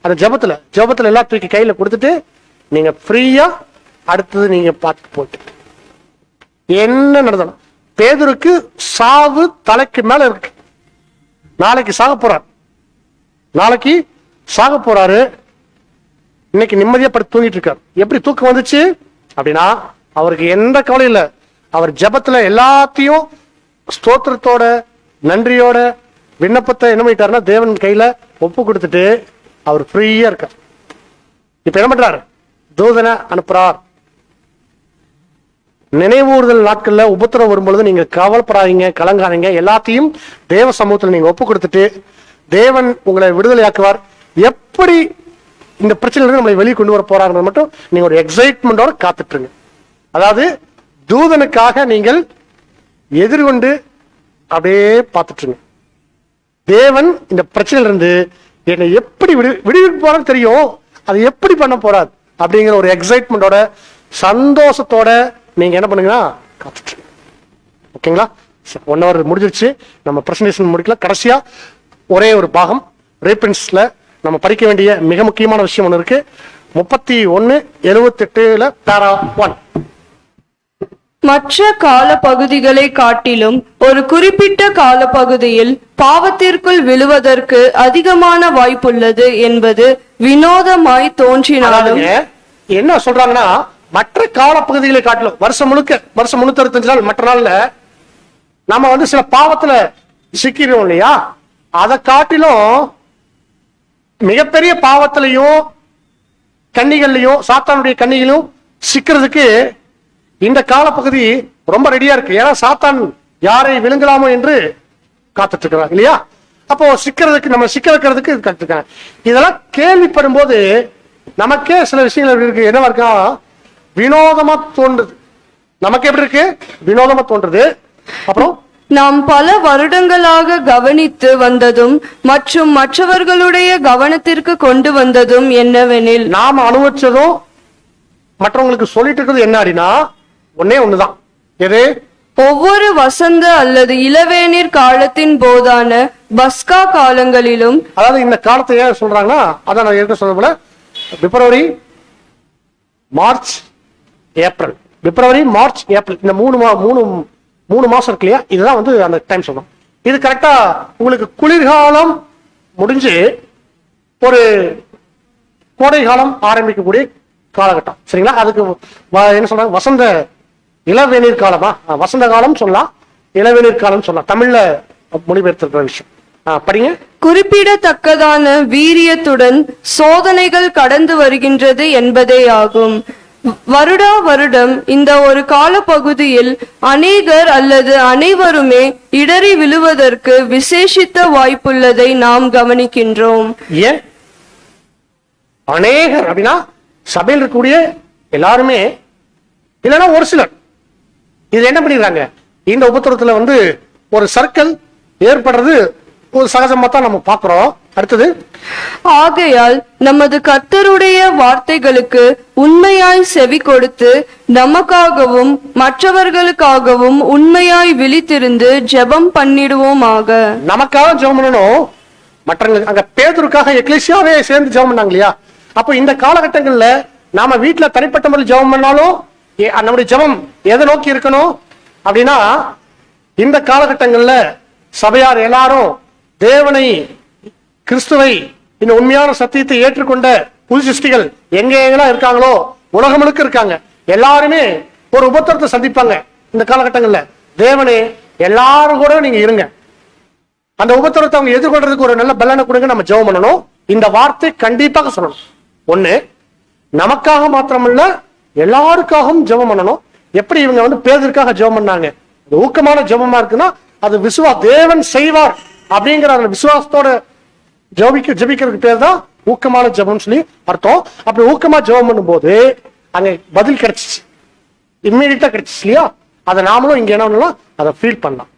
அந்த ஜபத்துல எல்லாம் தூக்கி கையில கொடுத்துட்டு நீங்க ஃப்ரீயா அடுத்தது நீங்க பார்த்து போட்டு என்ன நடந்தாலும். பேதுருக்கு சாவு தலைக்கு மேல இருக்கு. நாளைக்கு சாக போறாரு. இன்னைக்கு நிம்மதியா படுத்து தூங்கிட்டு இருக்காரு. எப்படி தூக்கம் வந்துச்சு அப்படின்னா, அவருக்கு எந்த கவலையும் இல்லை. அவர் ஜபத்துல எல்லாத்தையும் ஸ்தோத்திரத்தோட நன்றியோட விண்ணப்பத்தை என்ன பண்ணிட்டாருன்னா தேவன் கையில ஒப்பு கொடுத்துட்டு அவர் ஃப்ரீயா இருக்கார். இப்ப என்ன பண்றாரு? தூதனை அனுப்புறார். நினைவூறுதல் நாட்கள்ல உபத்திரம் வரும்பொழுது நீங்க கவலைப்படாதீங்க, கலங்காதீங்க. எல்லாத்தையும் தேவ சமூகத்துல நீங்க ஒப்பு கொடுத்துட்டு தேவன் உங்களை விடுதலையாக்குவார். எப்படி இந்த பிரச்சனையிலிருந்து நம்மளை வெளியே கொண்டு வர போறாங்க மட்டும் நீங்க ஒரு எக்ஸைட்மெண்டோட காத்துட்டுருங்க. அதாவது தூதனுக்காக நீங்கள் எதிர்கொண்டு அப்படியே பார்த்துட்டுருங்க. தேவன் இந்த பிரச்சனையில இருந்து என்னை எப்படி விடுவிக்க போறான்னு தெரியும், அது எப்படி பண்ண போறார் அப்படிங்கிற ஒரு எக்ஸைட்மெண்டோட சந்தோஷத்தோட நீங்க என்ன பண்ணுங்கன்னா காத்துட்டு. ஓகேங்களா? 1 hour முடிஞ்சிருச்சு, நம்ம பிரசன்டேஷன் முடிக்கல. கடைசியா ஒரே ஒரு பாகம் ரீபிரின்ஸ்ல நம்ம படிக்க வேண்டிய மிக முக்கியமான விஷயம் ஒன்று இருக்கு. 31:78 பேரா 1. மற்ற கால பகுதிகளை காட்டிலும் ஒரு குறிப்பிட்ட காலப்பகுதியில் பாவத்திற்குள் விழுவதற்கு அதிகமான வாய்ப்புள்ளது என்பது வினோதமாய் தோன்றினாலும், என்ன சொல்றாங்கன்னா, மற்ற காலப்பகுதிகளை காட்டிலும் வருஷம் 365 நாள் மற்ற நாள்ல நாம வந்து சில பாவத்துல சிக்கிறோம் இல்லையா, அதை காட்டிலும் மிகப்பெரிய பாவத்திலையும் கன்னிகள்லையும் சாத்தானுடைய கன்னிகளும் சிக்கிறதுக்கு இந்த காலப்பகுதி ரொம்ப ரெடியா இருக்கு. ஏன்னா சாத்தான் யாரை விழுங்கலாமோ என்று காத்துட்டு இருக்கிறார் இல்லையா. அப்போ சிக்கிறதுக்கு நம்ம சிக்க வைக்கிறதுக்கு கத்துக்காங்க. இதெல்லாம் கேள்விப்படும் போது நமக்கே சில விஷயங்கள் எப்படி இருக்கு, என்னவா இருக்கா, வினோதமா தோன்றுது. நமக்கு எப்படி இருக்கு, வினோதமா தோன்றுது. அப்புறம் நாம் பல வருடங்களாக கவனித்து வந்ததும் மற்றும் மற்றவர்களுடைய கவனத்திற்கு கொண்டு வந்ததும் என்னவெனில், நாம அனுபவிச்சதும் மற்றவங்களுக்கு சொல்லிட்டு இருக்கிறது என்ன அப்படின்னா ஒன்னே ஒண்ணுதான். எது? ஒவ்வொரு வசந்த அல்லது இளவேநீர் காலத்தின் போதான பஸ்கா காலங்களிலும், அதாவது இந்த காலத்தை ஏன் சொல்றாங்கன்னா, அதான் நான் ஏற்கனவே சொன்ன போல பிப்ரவரி மார்ச் ஏப்ரல், பிப்ரவரி மார்ச் ஏப்ரல், இந்த மூணு மாசம் இருக்கு இல்லையா, இதுதான் வந்து அந்த டைம் சொல்றோம். இது கரெக்டா உங்களுக்கு குளிர்காலம் முடிஞ்சு ஒரு கோடை காலம் ஆரம்பிக்கக்கூடிய காலகட்டம். சரிங்களா? அதுக்கு என்ன சொல்றாங்க, வசந்த இளவேநீர் காலமா, வசந்த காலம் சொல்லலாம், இளவேநீர் காலம் சொல்லலாம். தமிழ்ல மொழிபெயர்த்திருக்கிற விஷயம் படிங்க. குறிப்பிடத்தக்கதான வீரியத்துடன் சோதனைகள் கடந்து வருகின்றது என்பதே ஆகும். வருடா வருடம் இந்த ஒரு காலப்பகுதியில் அநேகர் அல்லது அனைவருமே இடறி விழுவதற்கு விசேஷித்த வாய்ப்புள்ளதை நாம் கவனிக்கின்றோம். ஏன் அநேகர் அப்படின்னா சபையில் இருக்கக்கூடிய எல்லாருமே இல்லைன்னா ஒரு சிலர் இது என்ன பண்ணிடுறாங்க, இந்த உபத்திரத்துல வந்து ஒரு சர்க்கிள் ஏற்படுறது ஒரு சகஜமா தான் நம்ம பார்க்கிறோம். அடுத்தது, ஆகையால் நமது கர்த்தருடைய வார்த்தைகளுக்கு உண்மையாய் செவி கொடுத்து நமக்காகவும் மற்றவர்களுக்காகவும் உண்மையாய் விழித்திருந்து ஜெபம் பண்ணிடுவோமாக. நமக்காக ஜெபம் பண்ணணும். மற்றவங்களுக்கு அங்க பேதுருக்காக எக்லேசியாவே சேர்ந்து ஜெபம் பண்ணாங்க இல்லையா. அப்போ இந்த காலகட்டங்கள்ல நாம வீட்டுல தனிப்பட்ட முறையில் ஜெபம் பண்ணாலும் நம்முடைய ஜெபம் எதை நோக்கி இருக்கணும் அப்படின்னா, இந்த காலகட்டங்கள்ல சபையார் எல்லாரும் தேவனை, கிறிஸ்துவை, இந்த உண்மையான சத்தியத்தை ஏற்றுக்கொண்ட புது சிருஷ்டிகள் எங்கெல்லாம் இருக்காங்களோ உலகம் முழுக்க இருக்காங்க. எல்லாருமே ஒரு உபத்திரத்தை சந்திப்பாங்க. இந்த காலகட்டங்கள்ல தேவனே எல்லாரும் கூட நீங்க இருங்க, அந்த உபத்திரத்தை அவங்க எதிர்கொள்றதுக்கு ஒரு நல்ல பலனை கொடுங்க, நம்ம ஜெபம் பண்ணணும். இந்த வார்த்தை கண்டிப்பாக சொல்லணும். ஒண்ணு, நமக்காக மாத்திரமல்ல எல்லாருக்காகவும் ஜெபம் பண்ணணும். எப்படி இவங்க வந்து பேதற்காக ஜெபம் பண்ணாங்க, ஊக்கமான ஜெபமா இருக்குன்னா அது தேவன் செய்வார் அப்படிங்கிற அந்த விசுவாசத்தோட ஜெபிக்கிறதுக்கு பேர் தான் ஊக்கமான ஜெபம் சொல்லி அர்த்தம். அப்படி ஊக்கமா ஜெபம் பண்ணும் போது அங்க பதில் கிடைச்சிச்சு, இம்மீடியட்டா கிடைச்சிச்சு இல்லையா. அதை நாமளும் இங்க என்ன பண்ணலாம், அதை ஃபீல் பண்ணலாம்.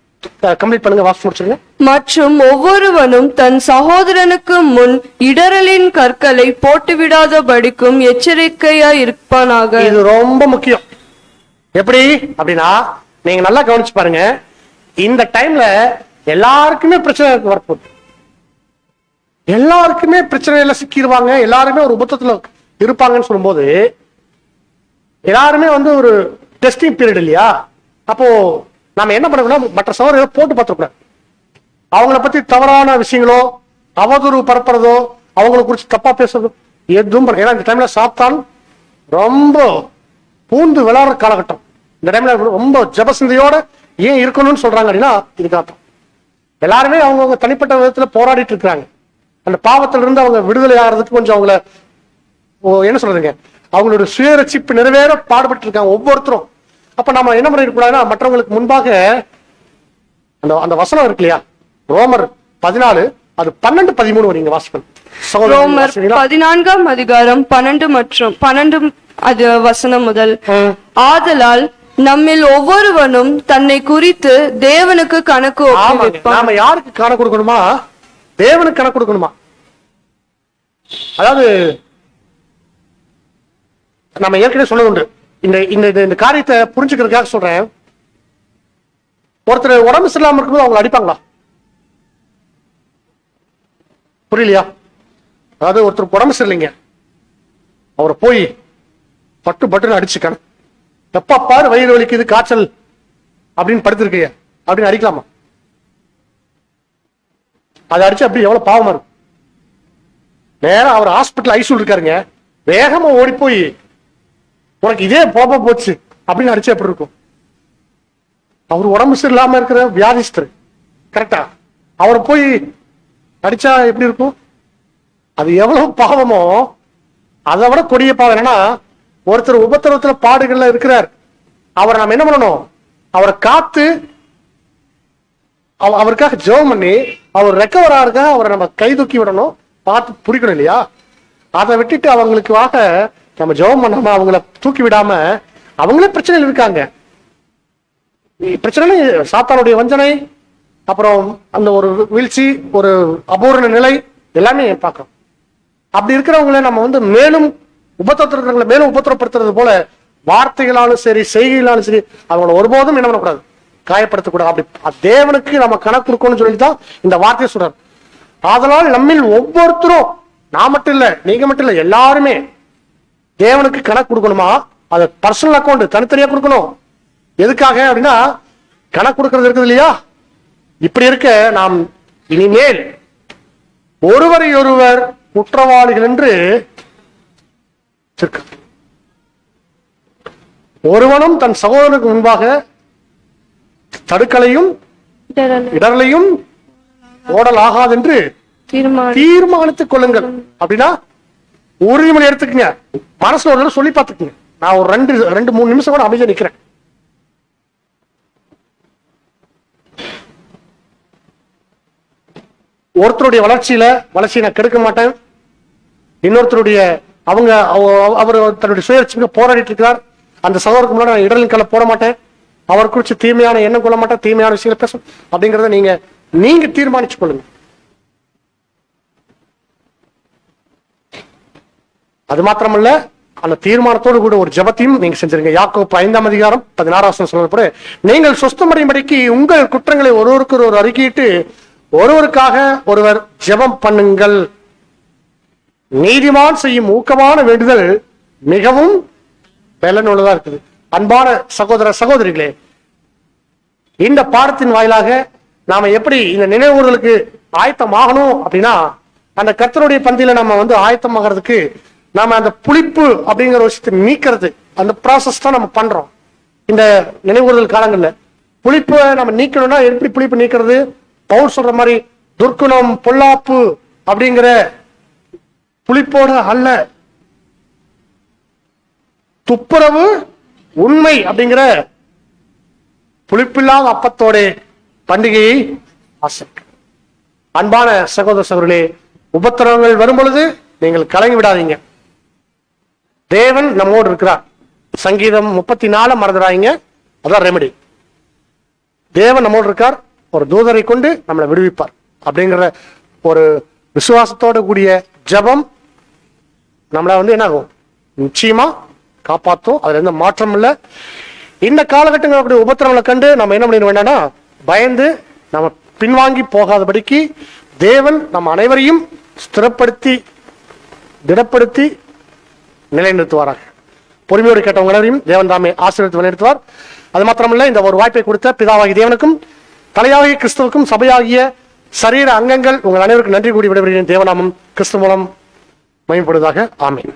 கம்ப்ளீட் பண்ணுங்க, வாசி முடிச்சிருங்க. மற்றும் ஒவ்வொருவனும் தன் சகோதரனுக்கு முன் இடரலின் கற்களை போட்டுவிடாதபடிக்கும் எச்சரிக்கையா இருப்பானாக. இது ரொம்ப முக்கியம். எப்படி அப்படின்னா, நீங்க நல்லா கவனிச்சு பாருங்க, இந்த டைம்ல எல்லாருக்குமே பிரச்சனை வரப்போகுது, எல்லாருக்குமே பிரச்சனையில சிக்கிடுவாங்க, எல்லாருமே ஒரு உபத்திரத்துல இருப்பாங்கன்னு சொல்லும்போது எல்லாருமே வந்து ஒரு டெஸ்டிங் பீரியட் இல்லையா. அப்போ நாம என்ன பண்ணணும், மற்ற சகோதரர்களை போட்டு பார்த்துக்கூடாது. அவங்கள பத்தி தவறான விஷயங்களோ அவதூறு பரப்புறதோ அவங்களை குறிச்சு தப்பா பேசுறதோ எதுவும் பண்ண. ஏன்னா இந்த டைம்ல சாத்தான் ரொம்ப பூந்து விளையாடுற காலகட்டம். இந்த டைம்ல ரொம்ப ஜபசிந்தையோட ஏன் இருக்கணும்னு சொல்றாங்க அப்படின்னா இதுக்காக எல்லாருமே அவங்கவுங்க தனிப்பட்ட விதத்துல போராடிட்டு இருக்கிறாங்க. அந்த பாவத்துல இருந்து அவங்க விடுதலை ஆகிறதுக்கு கொஞ்சம் அவங்கள என்ன சொல்றதுங்க, அவங்களோட சுயரட்சிப்பு நிறைவேற பாடுபட்டு இருக்காங்க ஒவ்வொருத்தரும். அப்ப நம்ம என்ன பண்ணிருக்கூடாதுன்னா, மற்றவங்களுக்கு முன்பாக அந்த வசனம் இருக்கு இல்லையா, ரோமர் 14 அது 12-13 நீங்க வாசிக்கணும். ரோமர் 14ஆம் அதிகாரம் 12 மற்றும் 12 வசனம் முதல். ஆதலால் நம்மில் ஒவ்வொருவனும் தன்னை குறித்து தேவனுக்கு கணக்கு ஒப்புவிப்பான். நாம யாருக்கு கணக்கு கொடுக்கணுமா, தேவனுக்கு கணக்கு கொடுக்கணுமா? அதாவது நம்ம ஏற்கனவே சொன்னது உண்டு. இந்த காரியத்தை புரிஞ்சுக்கிறதுக்காக சொல்றேன். ஒருத்தர் உடம்பு சரியில்லாம இருக்கும்போது அவங்களை அடிப்பாங்களா? புரியலையா? அதாவது ஒருத்தர் உடம்பு சரியில்லைங்க, அவரை போய் பட்டுன்னு அடிச்சுக்கணும். எப்ப பாரு வயிறு வலிக்குது, காய்ச்சல் அப்படின்னு படுத்திருக்கைய அப்படின்னு அடிக்கலாமா? அதை அடிச்சு அப்படி எவ்வளவு பாவமா இருக்கும். நேரம் அவர் ஹாஸ்பிட்டல் ஐசியூல இருக்காருங்க, வேகமா ஓடி போய் உனக்கு இதே போச்சு அப்படின்னு அடிச்சு எப்படி இருக்கும்? அவர் உடம்பு சரியில்லாம இருக்கிற வியாதிஸ்தர், கரெக்டா? அவரை போய் அடிச்சா எப்படி இருக்கும்? அது எவ்வளவு பாவமோ அதை விட கொடிய பாவம் என்னன்னா, ஒருத்தர் உபத்திரவத்துல பாடுகள்ல இருக்கிறார், அவரை நம்ம என்ன பண்ணணும்? அவரை காத்து அவருக்காக ஜெபம் பண்ணி அவர் ரெக்கவர் ஆக அவரை நம்ம கை தூக்கி விடணும், பார்த்து புரிக்கணும் இல்லையா? அதை விட்டுட்டு அவங்களுக்காக நம்ம ஜெபம் பண்ணாம அவங்கள தூக்கி விடாம அவங்களே பிரச்சனையில் இருக்காங்க. பிரச்சனை சாத்தானுடைய வஞ்சனை, அப்புறம் அந்த ஒரு வீழ்ச்சி, ஒரு அபூர்ண நிலை எல்லாமே பார்க்கிறோம். அப்படி இருக்கிறவங்களை நம்ம மேலும் உபத்திரவங்களை மேலும் உபத்திரப்படுத்துறது போல வார்த்தைகளாலும் சரி செய்கைகளாலும் சரி அவங்கள ஒருபோதும் என்ன பண்ணக்கூடாது, காயப்படுத்தக்கூடாது. அப்படி தேவனுக்கு நம்ம கணக்கு கொடுக்கணும்னு சொல்லிதான் இந்த வார்த்தையை சொல்றாரு. அதனால் நம்மில் ஒவ்வொருத்தரும், நான் மட்டும் இல்ல, நீங்க மட்டும் இல்ல, எல்லாருமே தேவனுக்கு கணக்கு கொடுக்கணுமா? அது பர்சனல் அக்கௌண்ட் தனித்தனியா கொடுக்கணும். எதுக்காக அப்படின்னா, கணக்கு கொடுக்கறது இருக்குது இல்லையா? இப்படி இருக்க நாம் இனிமேல் ஒருவரை ஒருவர் குற்றவாளிகள் என்று ஒருவனும் தன் சகோதரனுக்கு முன்பாக தடுக்கலையும் இடரலையும் ஓடல் ஆகாது என்று தீர்மானித்துக் கொள்ளுங்கள். அப்படின்னா உறுதிமொழி எடுத்துக்கங்க, மனசுல ஒரு சொல்லி பார்த்துக்குங்க. நான் ஒரு 2-3 நிமிஷம் கூட அமைதியா நிக்கிறேன். ஒருத்தருடைய வளர்ச்சியை நான் கெடுக்க மாட்டேன். இன்னொருத்தருடைய அவர் தன்னுடைய சுயேட்சைக்கு போராடிட்டு இருக்கிறார், அந்த சகோதரருக்கு முன்னாடி நான் இடரின் கல்ல போட மாட்டேன், அவர் குறித்து தீமையான எண்ணம் கொள்ள மாட்டேன், தீமையான விஷயங்களை பேசும் அப்படிங்கறத நீங்க தீர்மானிச்சு கொள்ளுங்க. அது மாத்திரமல்ல, அந்த தீர்மானத்தோடு கூட ஒரு ஜெபத்தையும் நீங்க செஞ்சிருங்க. யாக்கோபு 5:16 சொல்லப்பட, நீங்கள் சொஸ்தமடையும்படிக்கு உங்கள் குற்றங்களை ஒருவருக்கு ஒரு அறிக்கையிட்டு ஒருவருக்காக ஒருவர் ஜெபம் பண்ணுங்கள். நீதிமான் செய்யும் ஊக்கமான வேண்டுதல் மிகவும் பலனுள்ளதா இருக்குது. அன்பான சகோதர சகோதரிகளே, இந்த பாடத்தின் வாயிலாக நாம எப்படி இந்த நினைவுகளுக்கு ஆயத்தமாகணும் அப்படின்னா, அந்த கர்த்தருடைய பந்தியில நம்ம ஆயத்தமாகிறதுக்கு நாம அந்த புளிப்பு அப்படிங்கிற விஷயத்தை நீக்கிறது, அந்த ப்ராசஸ் தான் நம்ம பண்றோம். இந்த நினைவுறுதல் காலங்கள்ல புளிப்பை நம்ம நீக்கணும்னா எப்படி புளிப்பு நீக்கிறது? பவுல் சொல்ற மாதிரி துர்க்குணம், பொல்லாப்பு அப்படிங்கிற புளிப்போட அல்ல, துப்புரவு உண்மை அப்படிங்கிற புளிப்பில்லாத அப்பத்தோட பண்டிகையை ஆசைக்க. அன்பான சகோதர சகோதரர்களே, உபத்திரவங்கள் வரும் பொழுது நீங்கள் கலங்கி விடாதீங்க. தேவன் நம்மோடு இருக்கிறார். சங்கீதம் 34 மறந்துடாதீங்க, அதான் ரெமெடி. தேவன் நம்மோடு இருக்கார், ஒரு தூதரை கொண்டு நம்மளை விடுவிப்பார் அப்படிங்கிற ஒரு விசுவாசத்தோடு கூடிய ஜபம் நம்மளை என்ன ஆகும், நிச்சயமா காப்பாற்றும். அதுல எந்த மாற்றம் இல்லை. இந்த காலகட்டங்களுடைய உபத்திரங்களை கண்டு நம்ம என்ன பண்ணிட வேண்டாம்னா, பயந்து நம்ம பின்வாங்கி போகாதபடிக்கு தேவன் நம்ம அனைவரையும் ஸ்திரப்படுத்தி திடப்படுத்தி நிலைநிறுத்துவாராக. பொறுமையோடு கேட்டவங்க அனைவரையும் தேவன் தாமே ஆசீர்வதித்து நிலைநிறுத்துவார். அது மாத்திரமல்ல, இந்த ஒரு வாய்ப்பை கொடுத்த பிதாவாகிய தேவனுக்கும் தலையாகிய கிறிஸ்துவுக்கும் சபையாகிய சரீர அங்கங்கள் உங்கள் அனைவருக்கும் நன்றி கூடி விடைபெறுகிறேன். தேவநாமம் கிறிஸ்து மூலம் மகிமைப்படுவதாக. ஆமென்.